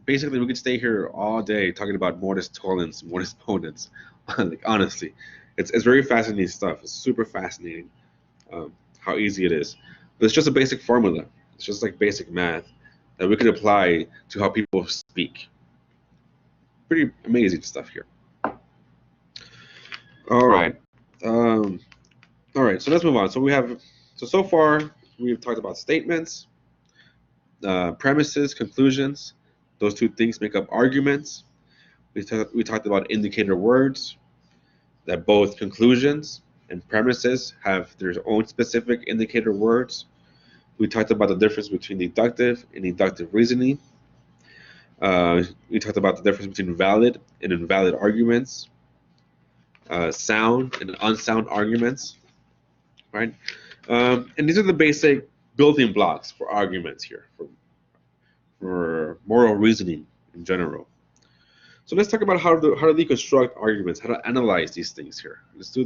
basically we could stay here all day talking about modus tollens, modus ponens. Like honestly, it's very fascinating stuff. It's super fascinating how easy it is. But it's just a basic formula. It's just like basic math that we can apply to how people speak. Pretty amazing stuff here. All right. All right, so let's move on. So far we've talked about statements, premises, conclusions. Those two things make up arguments. We talked about indicator words, that both conclusions and premises have their own specific indicator words. We talked about the difference between deductive and inductive reasoning. We talked about the difference between valid and invalid arguments, sound and unsound arguments, right? And these are the basic building blocks for arguments here, for moral reasoning in general. So let's talk about how to deconstruct arguments, how to analyze these things here. Let's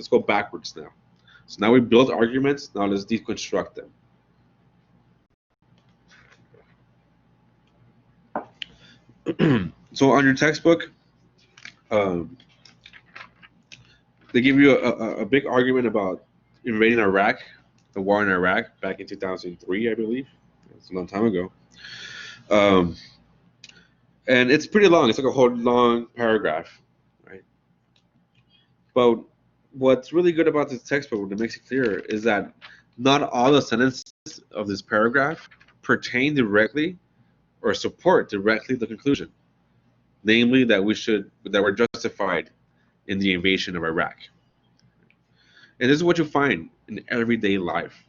go backwards now. So now we build arguments. Now let's deconstruct them. So on your textbook, they give you a big argument about invading Iraq, the war in Iraq back in 2003, I believe. It's a long time ago. And it's pretty long. It's like a whole long paragraph, right? But what's really good about this textbook, that makes it clear, is that not all the sentences of this paragraph pertain directly or support directly the conclusion, namely that we're justified in the invasion of Iraq. And this is what you find in everyday life.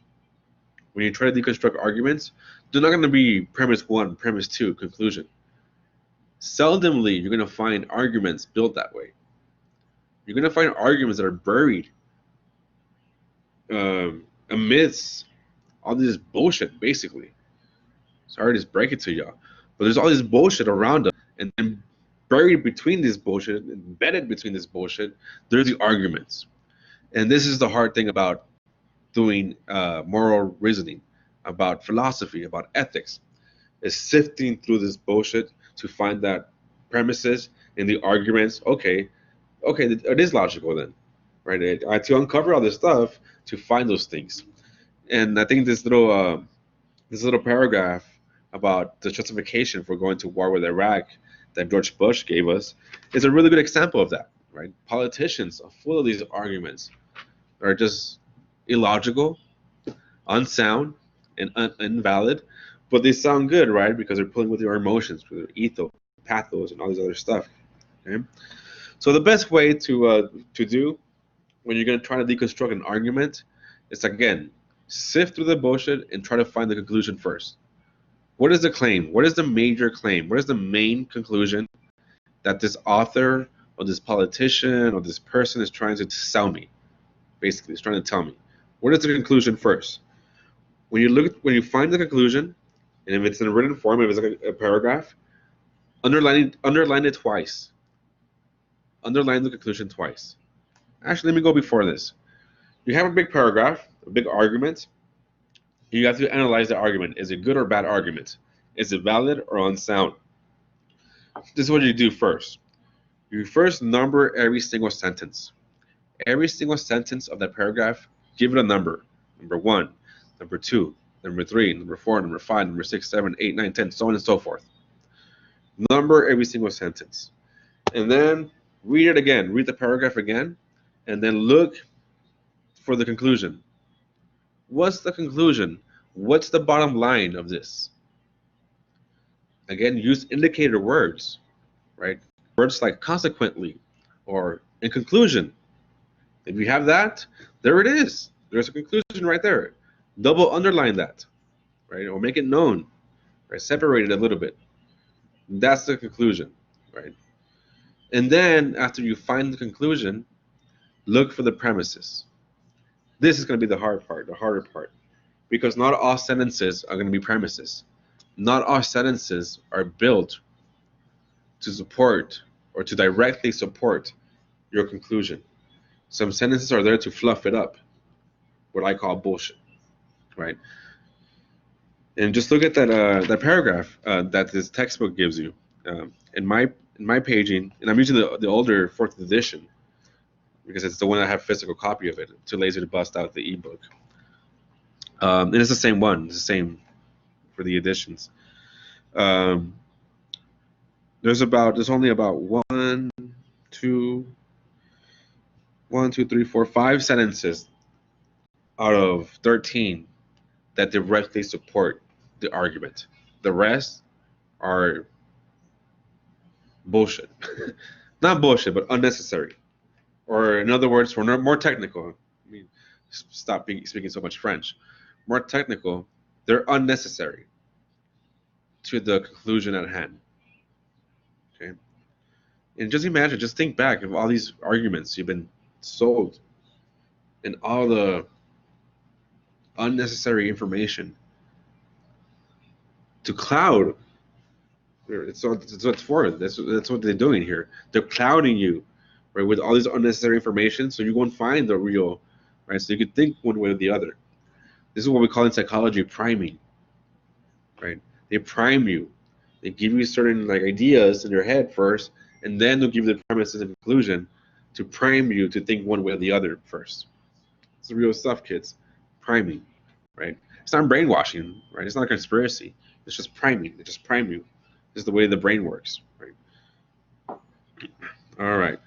When you try to deconstruct arguments, they're not going to be premise 1, premise 2, conclusion. Seldomly, you're going to find arguments built that way. You're going to find arguments that are buried amidst all this bullshit, basically. Sorry to just break it to y'all, but there's all this bullshit around us, and then buried between this bullshit, embedded between this bullshit, there's the arguments. And this is the hard thing about doing moral reasoning, about philosophy, about ethics, is sifting through this bullshit to find that premises and the arguments, okay, it is logical then, right? I had to uncover all this stuff to find those things. And I think this little paragraph about the justification for going to war with Iraq that George Bush gave us is a really good example of that, right? Politicians are full of these arguments that are just illogical, unsound, and invalid, but they sound good, right? Because they're pulling with your emotions, with your ethos, pathos, and all this other stuff. Okay? So the best way to do when you're going to try to deconstruct an argument is, again, sift through the bullshit and try to find the conclusion first. What is the claim? What is the major claim? What is the main conclusion that this author or this politician or this person is trying to sell me? Basically, it's trying to tell me what is the conclusion first. When you find the conclusion, and if it's in a written form, if it's like a paragraph, underline it twice. Underline the conclusion twice. Actually, let me go before this. You have a big paragraph, a big argument. You have to analyze the argument. Is it good or bad argument? Is it valid or unsound? This is what you do first. You first number every single sentence. Every single sentence of that paragraph, give it a number. Number 1, number 2, number 3, number 4, number 5, number 6, 7, 8, 9, 10, so on and so forth. Number every single sentence. And then read it again. Read the paragraph again. And then look for the conclusion. What's the conclusion? What's the bottom line of this? Again, use indicator words, right? Words like consequently or in conclusion. If you have that, there it is. There's a conclusion right there. Double underline that, right? Or make it known, right? Separate it a little bit. That's the conclusion, right? And then after you find the conclusion, look for the premises. This is going to be the hard part, the harder part, because not all sentences are going to be premises. Not all sentences are built to support or to directly support your conclusion. Some sentences are there to fluff it up, what I call bullshit, right? And just look at that paragraph that this textbook gives you. In my paging, and I'm using the older 4th edition because it's the one I have a physical copy of it. Too lazy to bust out the ebook. And it's the same one. It's the same for the editions. There's only about 1, 2, 3, 4, 5 sentences out of 13 that directly support the argument. The rest are bullshit. Not bullshit, but unnecessary. Or in other words, we're more technical. I mean, stop speaking so much French. More technical, they're unnecessary to the conclusion at hand. Okay? And just imagine, just think back of all these arguments you've been sold and all the unnecessary information to cloud. It's what it's for. That's what they're doing here. They're clouding you, right, with all this unnecessary information, so you won't find the real, right? So you can think one way or the other. This is what we call in psychology priming, right? They prime you. They give you certain ideas in your head first, and then they'll give you the premises and conclusion to prime you to think one way or the other first. It's the real stuff, kids. Priming, right? It's not brainwashing, right? It's not a conspiracy. It's just priming. They just prime you. This is the way the brain works, right? All right.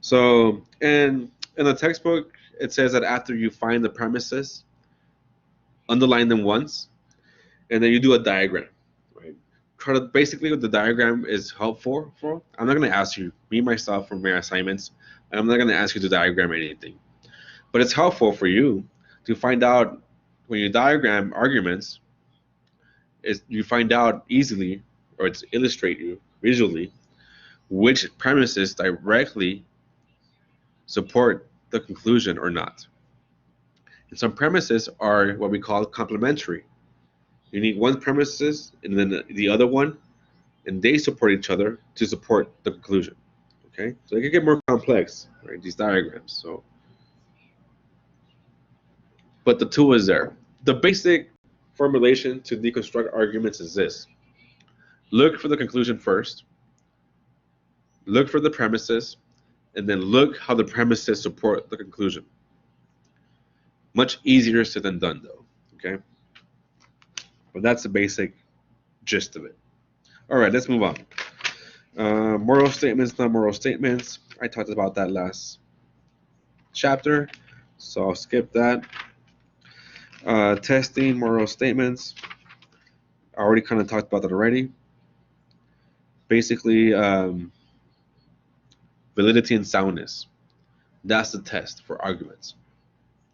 So, in the textbook, it says that after you find the premises, underline them once, and then you do a diagram, right? Basically, what the diagram is helpful for, I'm not going to ask you, me, myself, from my assignments, I'm not going to ask you to diagram anything. But it's helpful for you to find out, when you diagram arguments, you find out easily, or it's illustrate you visually, which premises directly support the conclusion or not. And some premises are what we call complementary. You need one premises and then the other one, and they support each other to support the conclusion. Okay, so it can get more complex, right? These diagrams. So, but the tool is there. The basic formulation to deconstruct arguments is this: look for the conclusion first, look for the premises, and then look how the premises support the conclusion. Much easier said than done, though. Okay, but that's the basic gist of it. All right, let's move on. Moral statements, non-moral statements. I talked about that last chapter, so I'll skip that. Testing, moral statements. I already kind of talked about that already. Basically, validity and soundness. That's the test for arguments.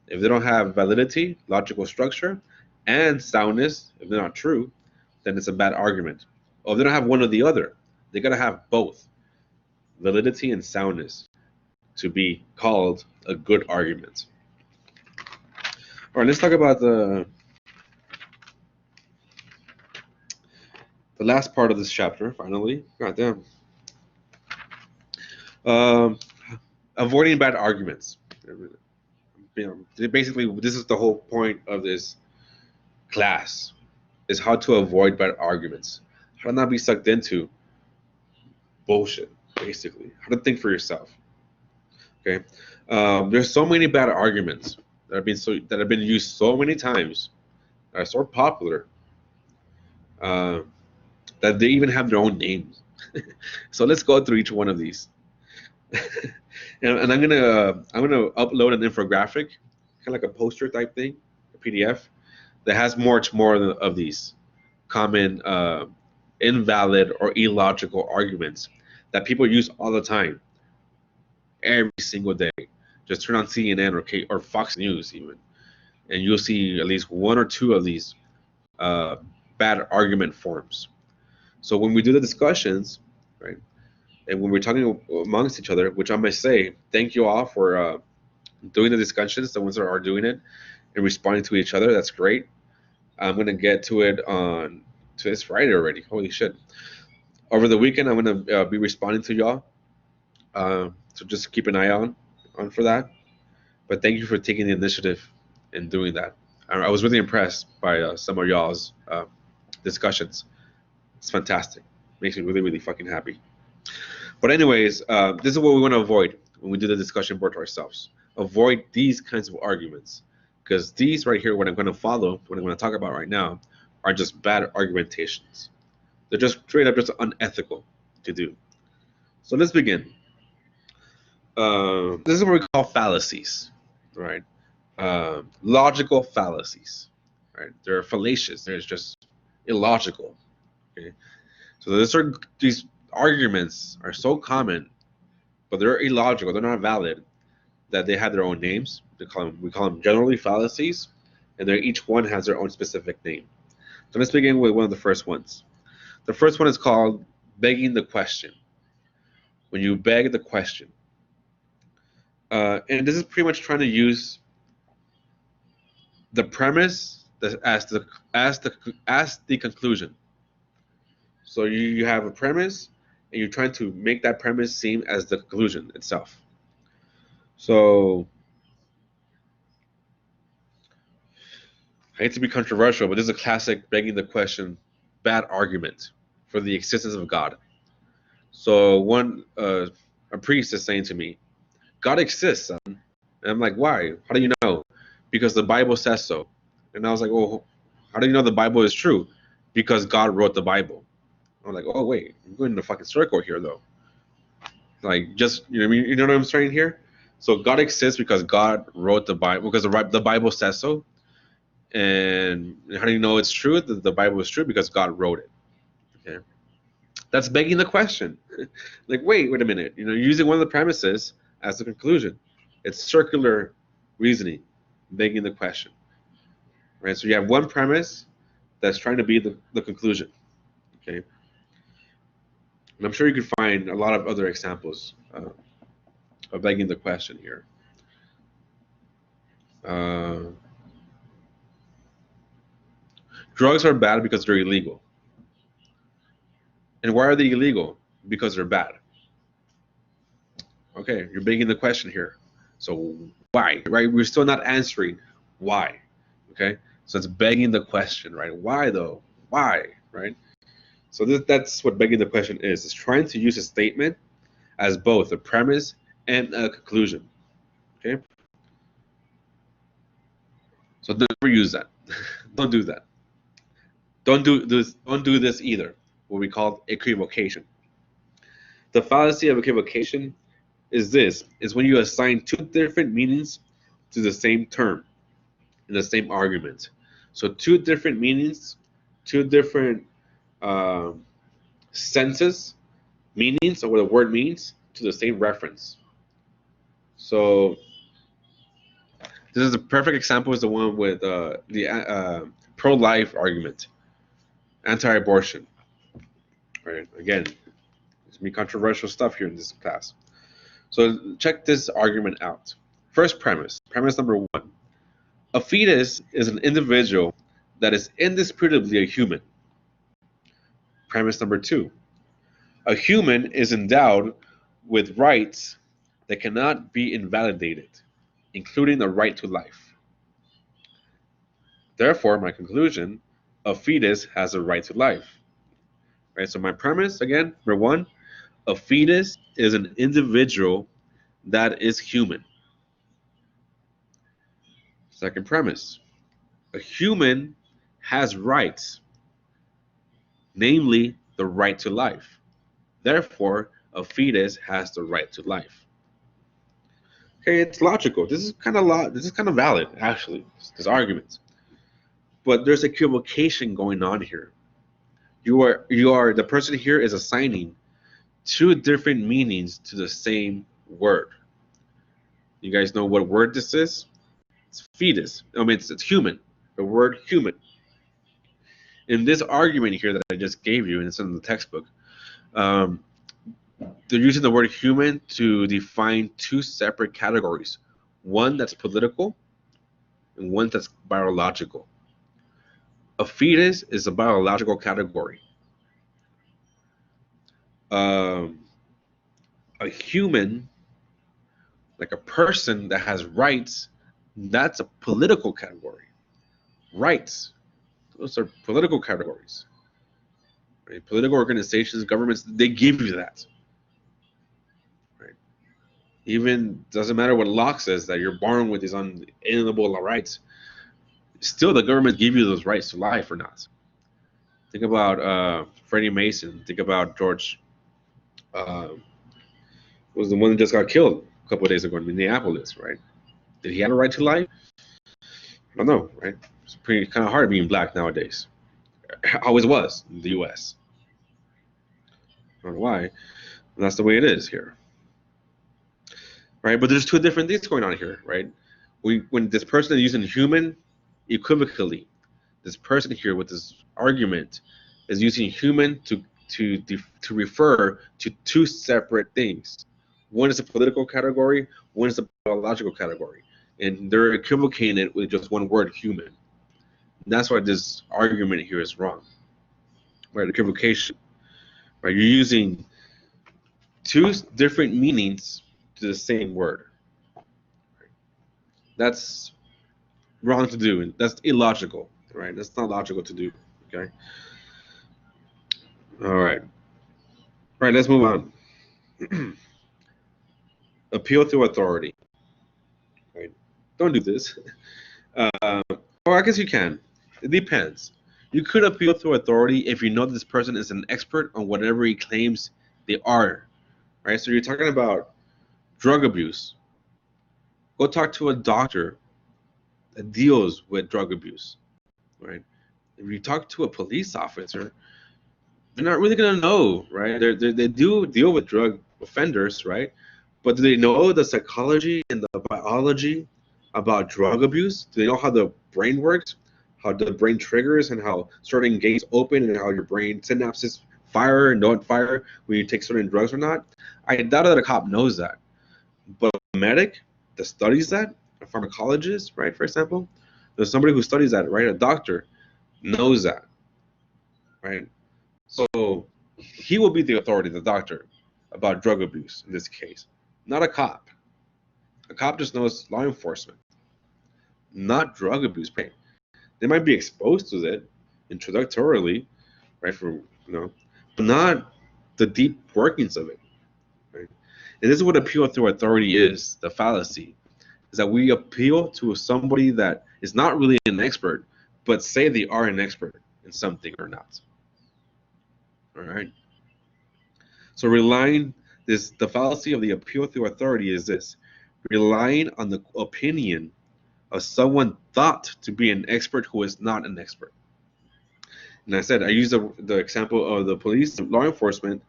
If they don't have validity, logical structure, and soundness, if they're not true, then it's a bad argument. Or if they don't have one or the other, they gotta have both, validity and soundness, to be called a good argument. All right, let's talk about the last part of this chapter. Finally, goddamn. Avoiding bad arguments. Basically, this is the whole point of this class: is how to avoid bad arguments, how to not be sucked into bullshit. Basically, how to think for yourself. Okay, there's so many bad arguments that have been used so many times, that are so popular, uh, that they even have their own names. So let's go through each one of these. and I'm gonna upload an infographic, kind of like a poster type thing, a PDF that has much more of these common invalid or illogical arguments that people use all the time, every single day. Just turn on CNN or Fox News even, and you'll see at least one or two of these bad argument forms. So when we do the discussions, right, and when we're talking amongst each other, which I must say, thank you all for doing the discussions, the ones that are doing it and responding to each other. That's great. I'm gonna get to it on to this Friday already. Holy shit! Over the weekend, I'm gonna be responding to y'all. So just keep an eye on for that. But thank you for taking the initiative in doing that. I was really impressed by some of y'all's discussions. It's fantastic. Makes me really, really fucking happy. But anyways, this is what we want to avoid when we do the discussion board ourselves. Avoid these kinds of arguments, because these right here, what I'm going to follow, what I'm going to talk about right now, are just bad argumentations. They're just straight up just unethical to do. So let's begin. This is what we call fallacies, right? Logical fallacies, right? They're fallacious. They're just illogical. Okay, so these arguments are so common, but they're illogical. They're not valid. That they have their own names. We call them generally fallacies, and each one has their own specific name. So let's begin with one of the first ones. The first one is called begging the question. When you beg the question, and this is pretty much trying to use the premise as the conclusion. So you have a premise, and you're trying to make that premise seem as the conclusion itself. So I hate to be controversial, but this is a classic begging the question, bad argument for the existence of God. So a priest is saying to me, God exists, son. And I'm like, why? How do you know? Because the Bible says so. And I was like, oh, how do you know the Bible is true? Because God wrote the Bible. I'm like, oh wait, I'm going in a fucking circle here though. Like, just you know what I'm saying here? So God exists because God wrote the Bible, because the Bible says so. And how do you know it's true? The Bible is true because God wrote it. Okay, that's begging the question. Like, wait a minute. Using one of the premises as the conclusion. It's circular reasoning, begging the question. Right. So you have one premise that's trying to be the conclusion. Okay. And I'm sure you could find a lot of other examples of begging the question here. Drugs are bad because they're illegal. And why are they illegal? Because they're bad. Okay, you're begging the question here. So why, right? We're still not answering why. Okay, so it's begging the question, right? Why though? Why, right? So that's what begging the question is. It's trying to use a statement as both a premise and a conclusion. Okay. So never use that. Don't do that. Don't do this. Don't do this either. What we call equivocation. The fallacy of equivocation is when you assign two different meanings to the same term in the same argument. So two different meanings, two different senses, meanings of what the word means to the same reference. So this is a perfect example is the one with the pro-life argument, anti-abortion. Right? Again, it's gonna be controversial stuff here in this class. So check this argument out. First premise number one. A fetus is an individual that is indisputably a human. Premise number 2. A human is endowed with rights that cannot be invalidated, including the right to life. Therefore, my conclusion, a fetus has a right to life. Right? So my premise, again, number 1, a fetus is an individual that is human. Second premise, a human has rights, namely the right to life. Therefore, a fetus has the right to life. Okay, it's logical. This is kind of valid, actually, this argument. But there's equivocation going on here. The person here is assigning 2 different meanings to the same word. You guys know what word this is? It's fetus. I mean, it's human. The word human. In this argument here that I just gave you, and it's in the textbook, they're using the word human to define 2 separate categories. One that's political and one that's biological. A fetus is a biological category. A human, like a person that has rights, that's a political category. Rights, those are political categories. Right? Political organizations, governments, they give you that. Right? Even doesn't matter what Locke says that you're born with these unalienable rights. Still, the government give you those rights to life or not. Think about Freddie Mason. Think about George. Was the one that just got killed a couple of days ago in Minneapolis, right? Did he have a right to life? I don't know, right? It's pretty kind of hard being black nowadays. Always was in the U.S. I don't know why. But that's the way it is here, right? But there's 2 different things going on here, right? When this person is using human equivocally, this person here with this argument is using human to refer to 2 separate things. One is a political category, one is a biological category, and they're equivocating it with just one word, human. And that's why this argument here is wrong, right? Equivocation, right? You're using 2 different meanings to the same word. That's wrong to do, and that's illogical, right? That's not logical to do. Okay. All right. All right. Let's move on. Appeal to authority. Right? Don't do this. Or I guess you can. It depends. You could appeal to authority if you know this person is an expert on whatever he claims they are. Right? So you're talking about drug abuse. Go talk to a doctor that deals with drug abuse. Right? If you talk to a police officer, they're not really gonna know, right? They do deal with drug offenders, right? But do they know the psychology and the biology about drug abuse? Do they know how the brain works, how the brain triggers, and how certain gates open, and how your brain synapses fire and don't fire when you take certain drugs or not? I doubt that a cop knows that. But a medic that studies that, a pharmacologist, right, for example, there's somebody who studies that, right? A doctor knows that, right? So he will be the authority, the doctor, about drug abuse in this case, not a cop. A cop just knows law enforcement, not drug abuse. They might be exposed to it introductorily, right? But not the deep workings of it. Right? And this is what appeal to authority is. The fallacy is that we appeal to somebody that is not really an expert, but say they are an expert in something or not. All right. So the fallacy of the appeal to authority is this: relying on the opinion of someone thought to be an expert who is not an expert. And I use the example of the police, law enforcement,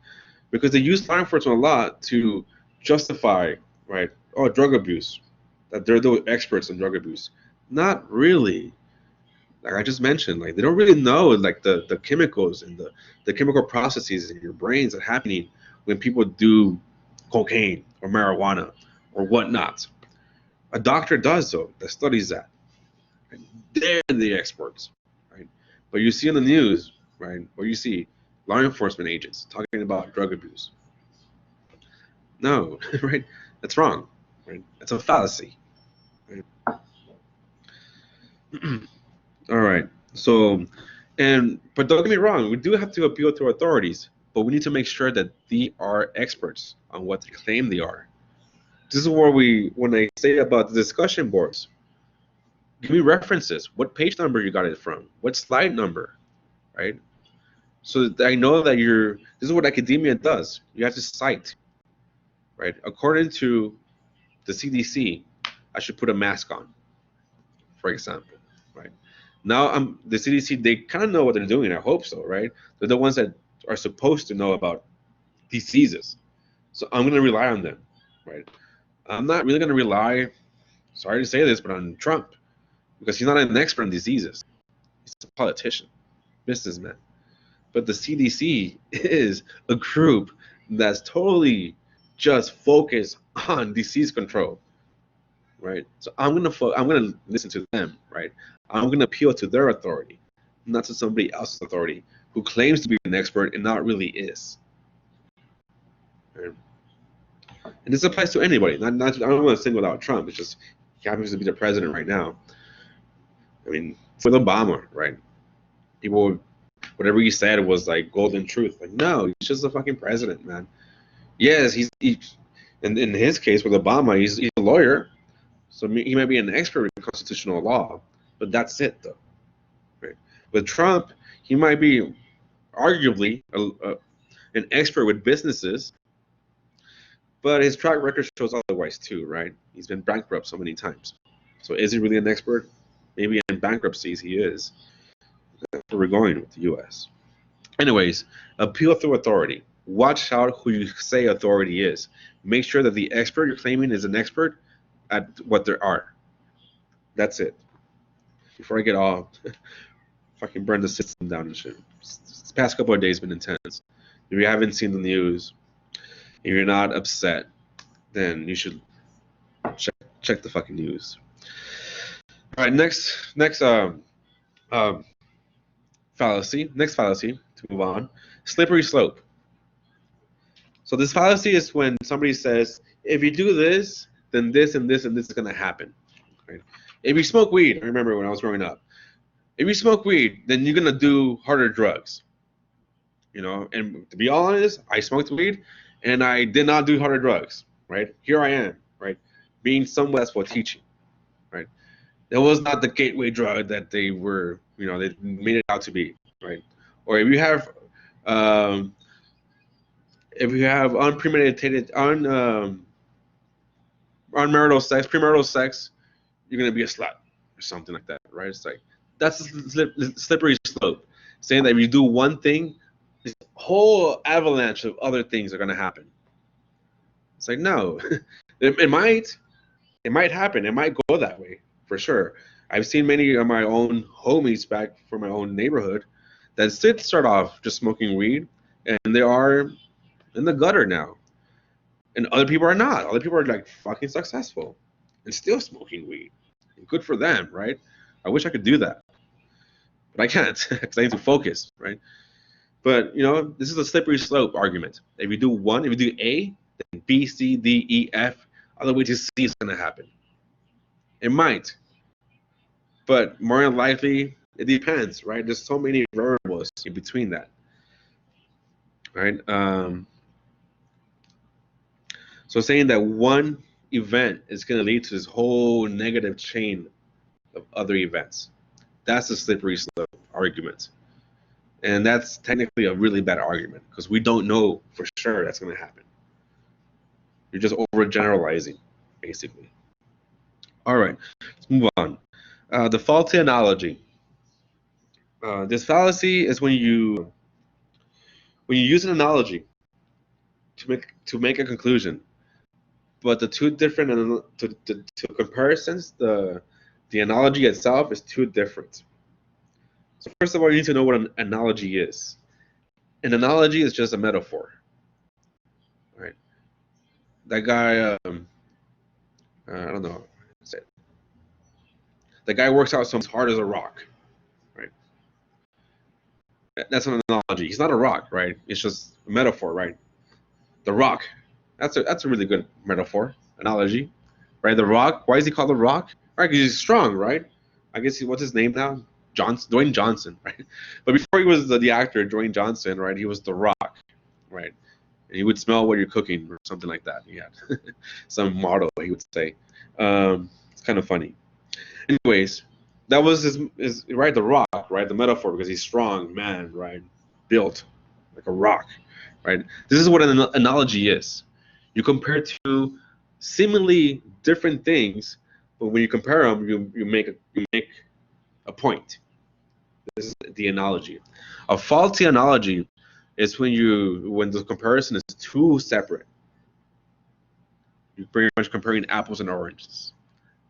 because they use law enforcement a lot to justify, right, drug abuse, that they're the experts in drug abuse. Not really. Like I just mentioned, like they don't really know like the chemicals and the chemical processes in your brains that are happening when people do cocaine or marijuana or whatnot. A doctor does though, that studies that. Right? They're the experts, right? But you see in the news, right, or you see law enforcement agents talking about drug abuse. No, right? That's wrong, right? That's a fallacy. Right? All right. So, but don't get me wrong, we do have to appeal to authorities, but we need to make sure that they are experts on what they claim they are. This is where when I say about the discussion boards, give me references. What page number you got it from? What slide number, right? So that I know that this is what academia does. You have to cite, right? According to the CDC, I should put a mask on, for example, right? Now the CDC, they kind of know what they're doing. I hope so, right? They're the ones that are supposed to know about diseases. So I'm going to rely on them, right? I'm not really going to rely, sorry to say this, but on Trump, because he's not an expert in diseases. He's a politician, businessman. But the CDC is a group that's totally just focused on disease control, right? So I'm gonna listen to them, right? I'm gonna appeal to their authority, not to somebody else's authority who claims to be an expert and not really is. Right? And this applies to anybody. I don't want to single out Trump. It's just he happens to be the president right now. I mean, with Obama, right? People, whatever he said was like golden truth. Like, no, he's just a fucking president, man. Yes, in his case with Obama, he's a lawyer, so he might be an expert in constitutional law, but that's it, though. Right? With Trump, he might be arguably an expert with businesses, but his track record shows otherwise too, right? He's been bankrupt so many times. So is he really an expert? Maybe in bankruptcies he is. That's where we're going with the U.S. Anyways, appeal through authority. Watch out who you say authority is. Make sure that the expert you're claiming is an expert at what there are. That's it. Before I get all fucking burn the system down and shit. This past couple of days been intense. If you haven't seen the news, if you're not upset, then you should check the fucking news. All right, next fallacy. Next fallacy to move on. Slippery slope. So this fallacy is when somebody says, if you do this, then this and this and this is going to happen. Right? If you smoke weed, I remember when I was growing up, if you smoke weed, then you're going to do harder drugs. You know, and to be honest, I smoked weed and I did not do harder drugs. Right? Here I am, right? Being somewhat successful teaching. Right? That was not the gateway drug that they were, you know, they made it out to be. Right? Or if you have unpremeditated, unmarital sex, premarital sex, you're gonna be a slut or something like that, right? It's like that's a slippery slope, saying that if you do one thing, this whole avalanche of other things are gonna happen. It's like no, it might happen, it might go that way for sure. I've seen many of my own homies back from my own neighborhood that did start off just smoking weed, and they are in the gutter now. And other people are not. Other people are like fucking successful and still smoking weed. Good for them, right? I wish I could do that, but I can't because I need to focus, right? But you know, this is a slippery slope argument. If you do one, if you do A, then B, C, D, E, F, all the way to C is going to happen. It might, but more than likely, it depends, right? There's so many variables in between that, right? So saying that one event is going to lead to this whole negative chain of other events. That's a slippery slope argument. And that's technically a really bad argument because we don't know for sure that's going to happen. You're just overgeneralizing, basically. All right, let's move on. The faulty analogy. This fallacy is when you use an analogy to make a conclusion, but the two different to comparisons, the analogy itself is too different. So first of all, you need to know what an analogy is. An analogy is just a metaphor, right? That guy, I don't know. The guy works out so hard as a rock, right? That's an analogy. He's not a rock, right? It's just a metaphor, right? The rock. That's a really good metaphor, analogy, right? The rock. Why is he called the rock? Right, because he's strong, right? I guess what's his name now? Dwayne Johnson, right? But before he was the actor Dwayne Johnson, right? He was the rock, right? And he would smell what you're cooking or something like that. He had some motto he would say. It's kind of funny. Anyways, that was his right, the rock, right? The metaphor, because he's strong, man, right? Built like a rock, right? This is what an analogy is. You compare two seemingly different things, but when you compare them, you make a point. This is the analogy. A faulty analogy is when the comparison is too separate. You're pretty much comparing apples and oranges.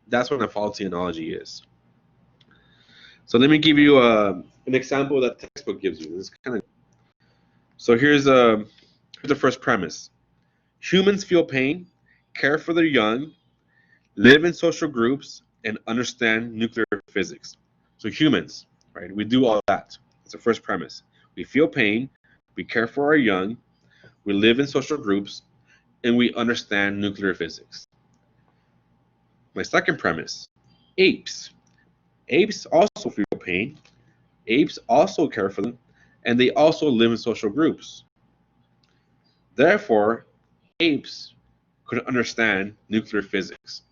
That's what a faulty analogy is. So let me give you an example that textbook gives you. This kind of. So here's the first premise. Humans feel pain, care for their young, live in social groups, and understand nuclear physics. So humans, right? We do all that. That's the first premise. We feel pain, we care for our young, we live in social groups, and we understand nuclear physics. My second premise, apes. Apes also feel pain, apes also care for them, and they also live in social groups. Therefore, apes could understand nuclear physics.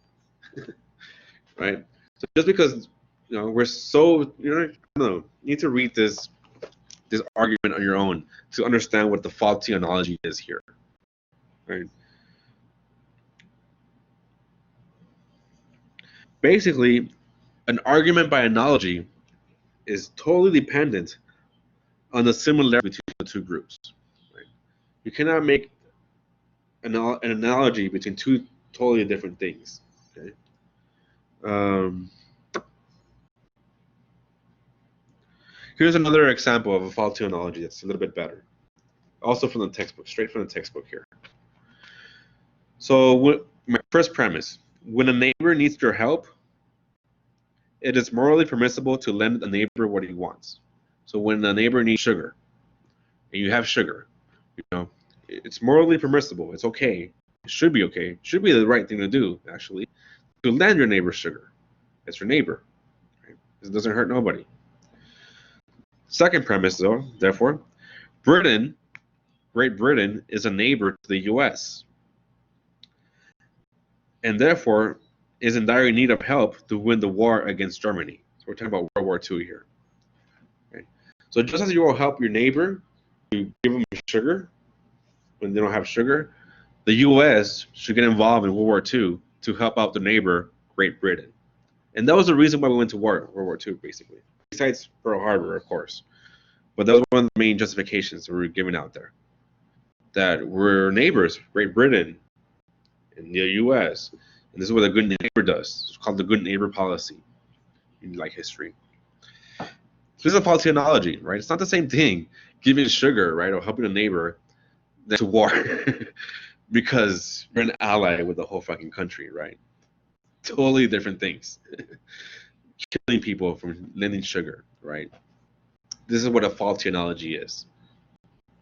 Right? So just because we're so I don't know, you need to read this argument on your own to understand what the faulty analogy is here. Right? Basically, an argument by analogy is totally dependent on the similarity between the two groups. Right? You cannot make an analogy between two totally different things. Okay? Here's another example of a faulty analogy that's a little bit better. Also from the textbook, straight from the textbook here. So my first premise, when a neighbor needs your help, it is morally permissible to lend a neighbor what he wants. So when a neighbor needs sugar, and you have sugar, it's morally permissible. It's okay. It should be okay. It should be the right thing to do, actually, to lend your neighbor sugar. It's your neighbor. Right? It doesn't hurt nobody. Second premise, though, therefore, Great Britain is a neighbor to the U.S. and therefore is in dire need of help to win the war against Germany. So we're talking about World War II here. Okay? So just as you will help your neighbor, you give them sugar when they don't have sugar, the U.S. should get involved in World War II to help out the neighbor, Great Britain. And that was the reason why we went to war, World War II, basically. Besides Pearl Harbor, of course. But that was one of the main justifications that we were giving out there. That we're neighbors, Great Britain and the U.S., and this is what a good neighbor does. It's called the good neighbor policy in history. So this is a faulty analogy, right? It's not the same thing giving sugar, right, or helping a neighbor than to war because you're an ally with the whole fucking country, right? Totally different things. Killing people from lending sugar, right? This is what a faulty analogy is.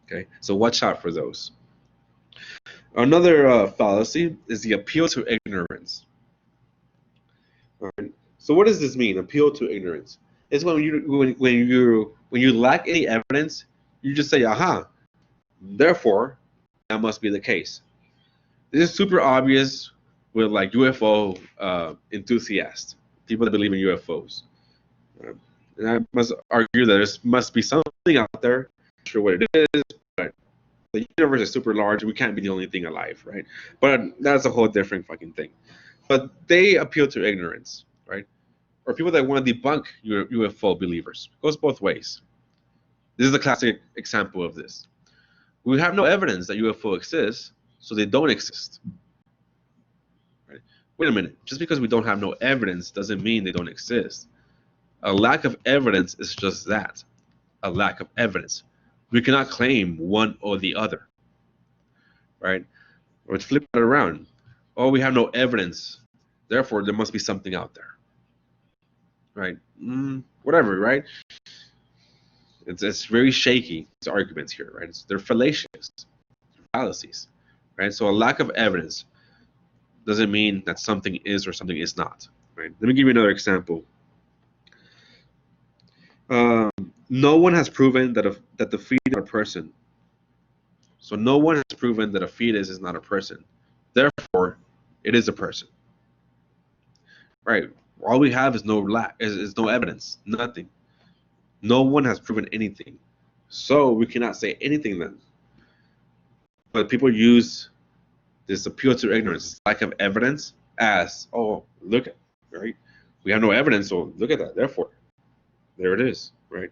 Okay, so watch out for those. Another fallacy is the appeal to ignorance. All right. So what does this mean? Appeal to ignorance. It's when you lack any evidence, you just say, "Aha!" Therefore, that must be the case. This is super obvious with UFO enthusiasts, people that believe in UFOs. And I must argue that there must be something out there. Not sure what it is, but the universe is super large. We can't be the only thing alive, right? But that's a whole different fucking thing. But they appeal to ignorance, right? Or people that want to debunk UFO believers. It goes both ways. This is a classic example of this. We have no evidence that UFO exists, so they don't exist. Right? Wait a minute. Just because we don't have no evidence doesn't mean they don't exist. A lack of evidence is just that, a lack of evidence. We cannot claim one or the other, right? Or let's flip it around. Oh, we have no evidence, therefore there must be something out there. right? Whatever, right? It's very shaky. These arguments here, right? They're fallacious, fallacies, right? So a lack of evidence doesn't mean that something is or something is not, right? Let me give you another example. No one has proven that the fetus is not a person. So no one has proven that a fetus is not a person. Therefore, it is a person, right? All we have is is no evidence, nothing. No one has proven anything, so we cannot say anything then. But people use this appeal to ignorance, lack of evidence, as, oh, look at, right? We have no evidence, so look at that. Therefore, there it is, right?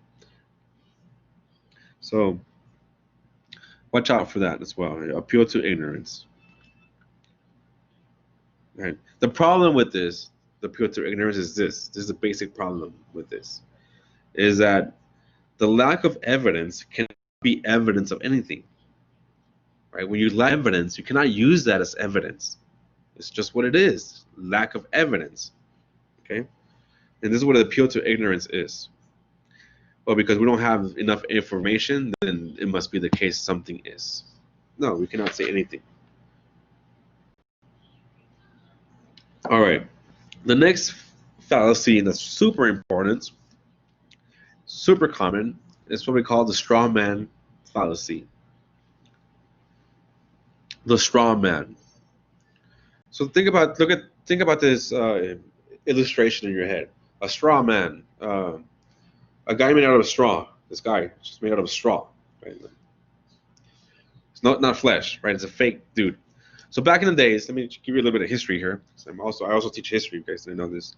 So watch out for that as well. Appeal to ignorance. Right. The problem with this, the appeal to ignorance, is this. This is a basic problem with this, is that the lack of evidence cannot be evidence of anything. Right? When you lack evidence, you cannot use that as evidence. It's just what it is, lack of evidence. Okay? And this is what the appeal to ignorance is. Well, because we don't have enough information, then it must be the case something is. No, we cannot say anything. All right. The next fallacy that's super important, super common, is what we call the straw man fallacy. The straw man. So think about this illustration in your head. A straw man, a guy made out of a straw. This guy just made out of a straw. Right? It's not flesh, right? It's a fake dude. So back in the days, let me give you a little bit of history here. So I also teach history, you guys didn't know this.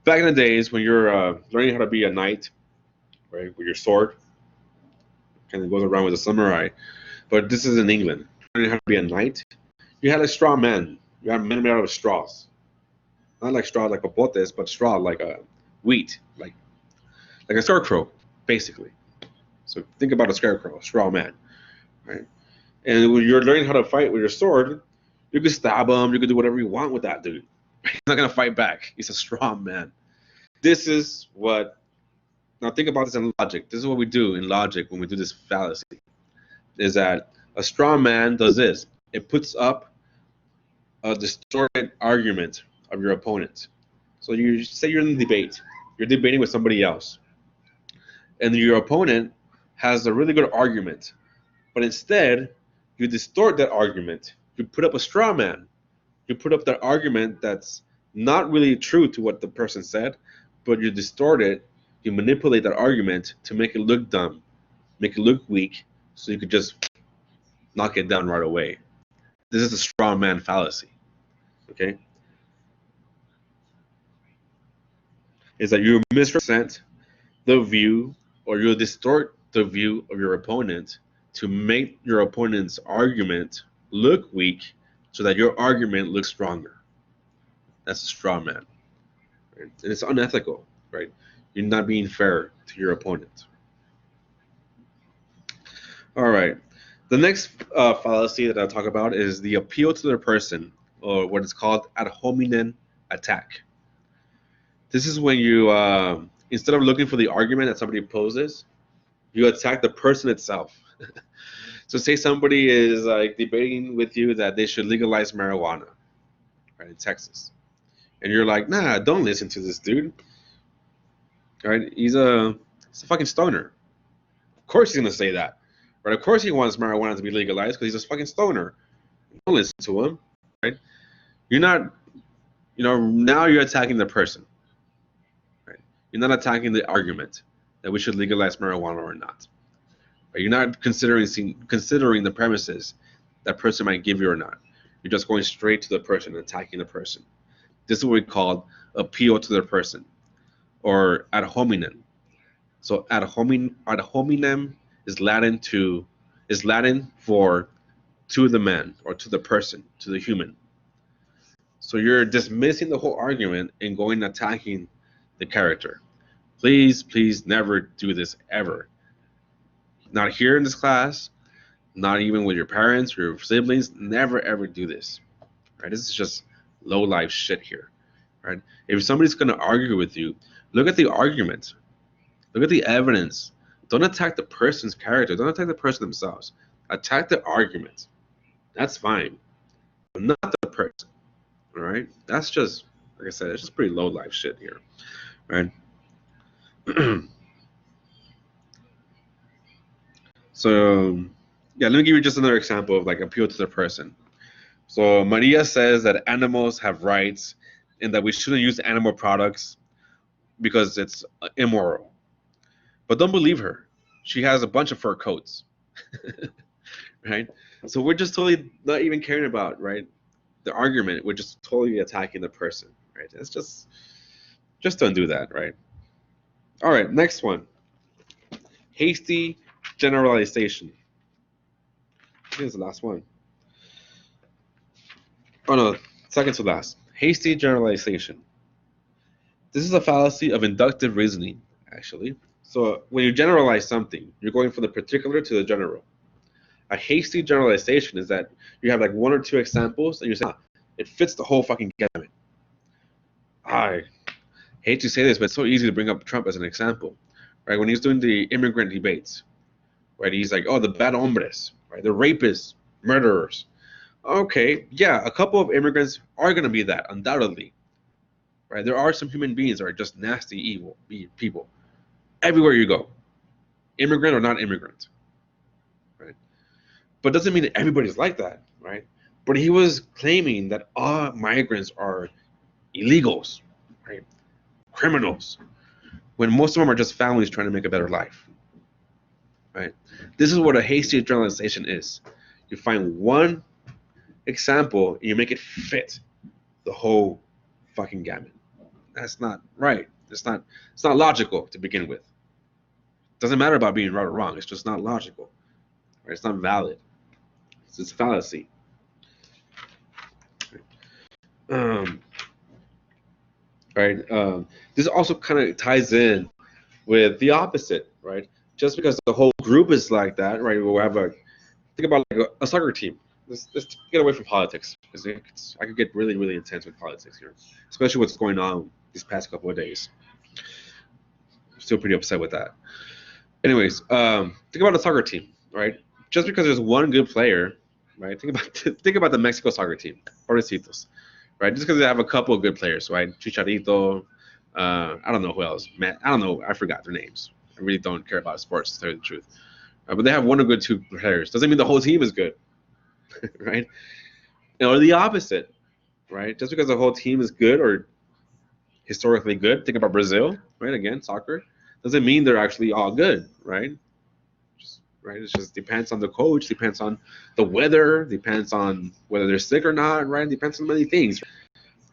Back in the days when you're learning how to be a knight, right, with your sword, kind of goes around with a samurai, but this is in England. Learning how to be a knight, you had a straw man. You had men made out of straws, not like straw like popotes, but straw like a wheat, like a scarecrow, basically. So think about a scarecrow, a straw man, right? And when you're learning how to fight with your sword, you can stab him, you can do whatever you want with that dude. He's not gonna fight back. He's a straw man. This is what. Now think about this in logic. This is what we do in logic when we do this fallacy. Is that a straw man does this? It puts up a distorted argument of your opponent. So you say you're in a debate. You're debating with somebody else, and your opponent has a really good argument, but instead you distort that argument. You put up a straw man. You put up that argument that's not really true to what the person said, but you distort it. You manipulate that argument to make it look dumb, make it look weak, so you could just knock it down right away. This is a straw man fallacy. Okay? Is that you misrepresent the view, or you distort the view of your opponent to make your opponent's argument look weak so that your argument looks stronger. That's a straw man. Right? And it's unethical, right? You're not being fair to your opponent. All right. The next fallacy that I'll talk about is the appeal to the person, or what is called ad hominem attack. This is when you, instead of looking for the argument that somebody poses, you attack the person itself. So say somebody is like debating with you that they should legalize marijuana, right, in Texas, and you're like, nah, don't listen to this dude. Right? He's a fucking stoner. Of course he's gonna say that. Right? Of course he wants marijuana to be legalized because he's a fucking stoner. Don't listen to him. Right? You're not, now you're attacking the person. Right? You're not attacking the argument that we should legalize marijuana or not. Right? You're not considering the premises that person might give you or not. You're just going straight to the person, attacking the person. This is what we call appeal to the person, or ad hominem. So ad hominem is Latin for to the man, or to the person, to the human. So you're dismissing the whole argument and going attacking the character. Please, please never do this ever. Not here in this class, not even with your parents or your siblings. Never ever do this. Right? This is just low life shit here. right? If somebody's going to argue with you, look at the argument. Look at the evidence. Don't attack the person's character. Don't attack the person themselves. Attack the argument. That's fine, but not the person. All right? That's just, like I said, it's just pretty low life shit here, right? So, yeah, let me give you just another example of like appeal to the person. So Maria says that animals have rights and that we shouldn't use animal products because it's immoral. But don't believe her. She has a bunch of fur coats, right? So we're just totally not even caring about, right, the argument. We're just totally attacking the person, right? It's just don't do that, right? All right, next one. Hasty generalization. I think it's the last one. Oh no, second to last. Hasty generalization. This is a fallacy of inductive reasoning, actually. So when you generalize something, you're going from the particular to the general. A hasty generalization is that you have like one or two examples and you say, it fits the whole fucking gamut. I hate to say this, but it's so easy to bring up Trump as an example, right? When he's doing the immigrant debates, right? He's like, oh, the bad hombres, right? The rapists, murderers. Okay, yeah, a couple of immigrants are going to be that, undoubtedly, right? There are some human beings that are just nasty, evil people. Everywhere you go, immigrant or not immigrant, right? But doesn't mean that everybody's like that, right? But he was claiming that all migrants are illegals, right? Criminals, when most of them are just families trying to make a better life, right? This is what a hasty generalization is. You find one example and you make it fit the whole fucking gamut. That's not right. It's not logical to begin with. It doesn't matter about being right or wrong. It's just not logical. Right? It's not valid. It's a fallacy. Right. This also kind of ties in with the opposite, right? Just because the whole group is like that, right? We'll have think about like a soccer team. Let's get away from politics because I could get really, really intense with politics here, especially what's going on these past couple of days. I'm still pretty upset with that. Anyways, think about a soccer team, right? Just because there's one good player, right? Think about the Mexico soccer team, Pobrecitos, right? Just because they have a couple of good players, right? Chicharito, I don't know who else. Man, I don't know. I forgot their names. I really don't care about sports, to tell you the truth. But they have one or good two players. Doesn't mean the whole team is good, right? Or the opposite, right? Just because the whole team is good or historically good, think about Brazil, right? Again, soccer, doesn't mean they're actually all good, right? Right? It just depends on the coach, depends on the weather, depends on whether they're sick or not, right? It depends on many things,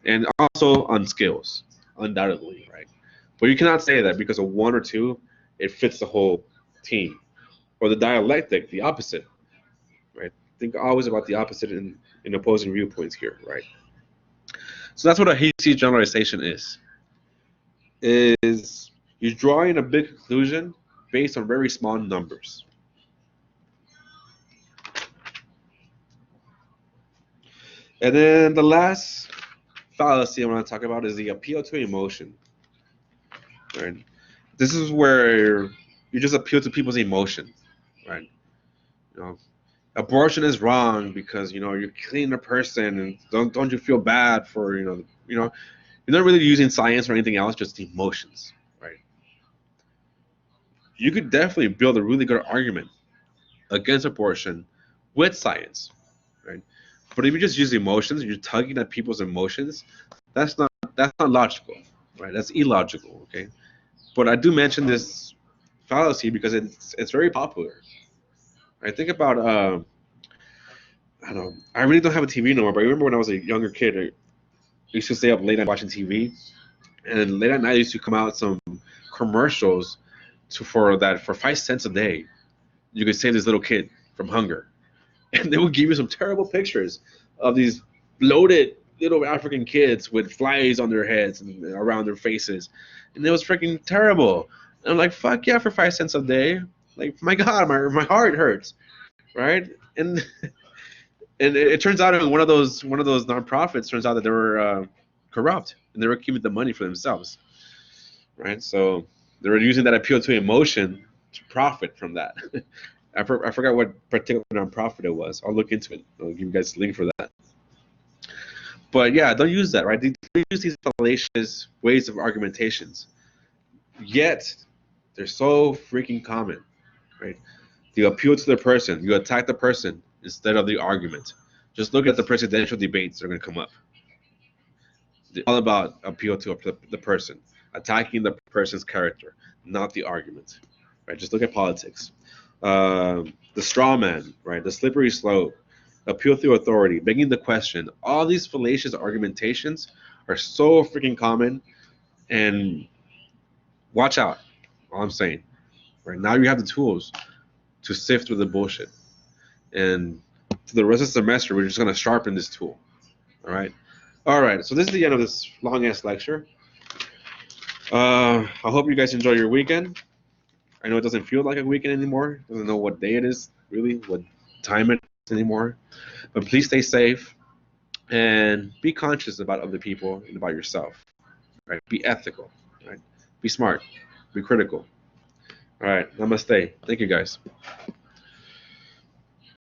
and also on skills, undoubtedly, right? But you cannot say that because of one or two, it fits the whole team. Or the dialectic, the opposite, right? Think always about the opposite in opposing viewpoints here, right? So that's what a hasty generalization is you're drawing a big conclusion based on very small numbers. And then the last fallacy I want to talk about is the appeal to emotion. Right? This is where you just appeal to people's emotion, right? You know, abortion is wrong because you're killing a person, and don't you feel bad for you're not really using science or anything else, just emotions, right? You could definitely build a really good argument against abortion with science, right? But if you just use emotions, you're tugging at people's emotions, that's not logical, right? That's illogical, okay? But I do mention this fallacy because it's very popular. I think about I don't know. I really don't have a TV no more, but I remember when I was a younger kid, I used to stay up late night watching TV, and late at night used to come out some commercials for 5 cents a day, you could save this little kid from hunger. And they would give you some terrible pictures of these bloated little African kids with flies on their heads and around their faces. And it was freaking terrible. And I'm like, fuck yeah, for 5 cents a day. Like, my God, my heart hurts, right? And it turns out in one of those nonprofits, turns out that they were corrupt, and they were keeping the money for themselves, right? So they were using that appeal to emotion to profit from that. I forgot what particular nonprofit it was. I'll look into it. I'll give you guys a link for that. But yeah, don't use that, right? Don't use these fallacious ways of argumentations. Yet, they're so freaking common, right? You appeal to the person, you attack the person instead of the argument. Just look at the presidential debates that are going to come up. They're all about appeal to the person, attacking the person's character, not the argument, right? Just look at politics. The straw man, right? The slippery slope, appeal through authority, begging the question. All these fallacious argumentations are so freaking common, and watch out. All I'm saying, right now you have the tools to sift through the bullshit, and for the rest of the semester we're just gonna sharpen this tool. All right. So this is the end of this long ass lecture. I hope you guys enjoy your weekend. I know it doesn't feel like a weekend anymore. Doesn't know what day it is really, what time it is anymore. But please stay safe and be conscious about other people and about yourself. Right? Be ethical. Right? Be smart. Be critical. All right. Namaste. Thank you guys.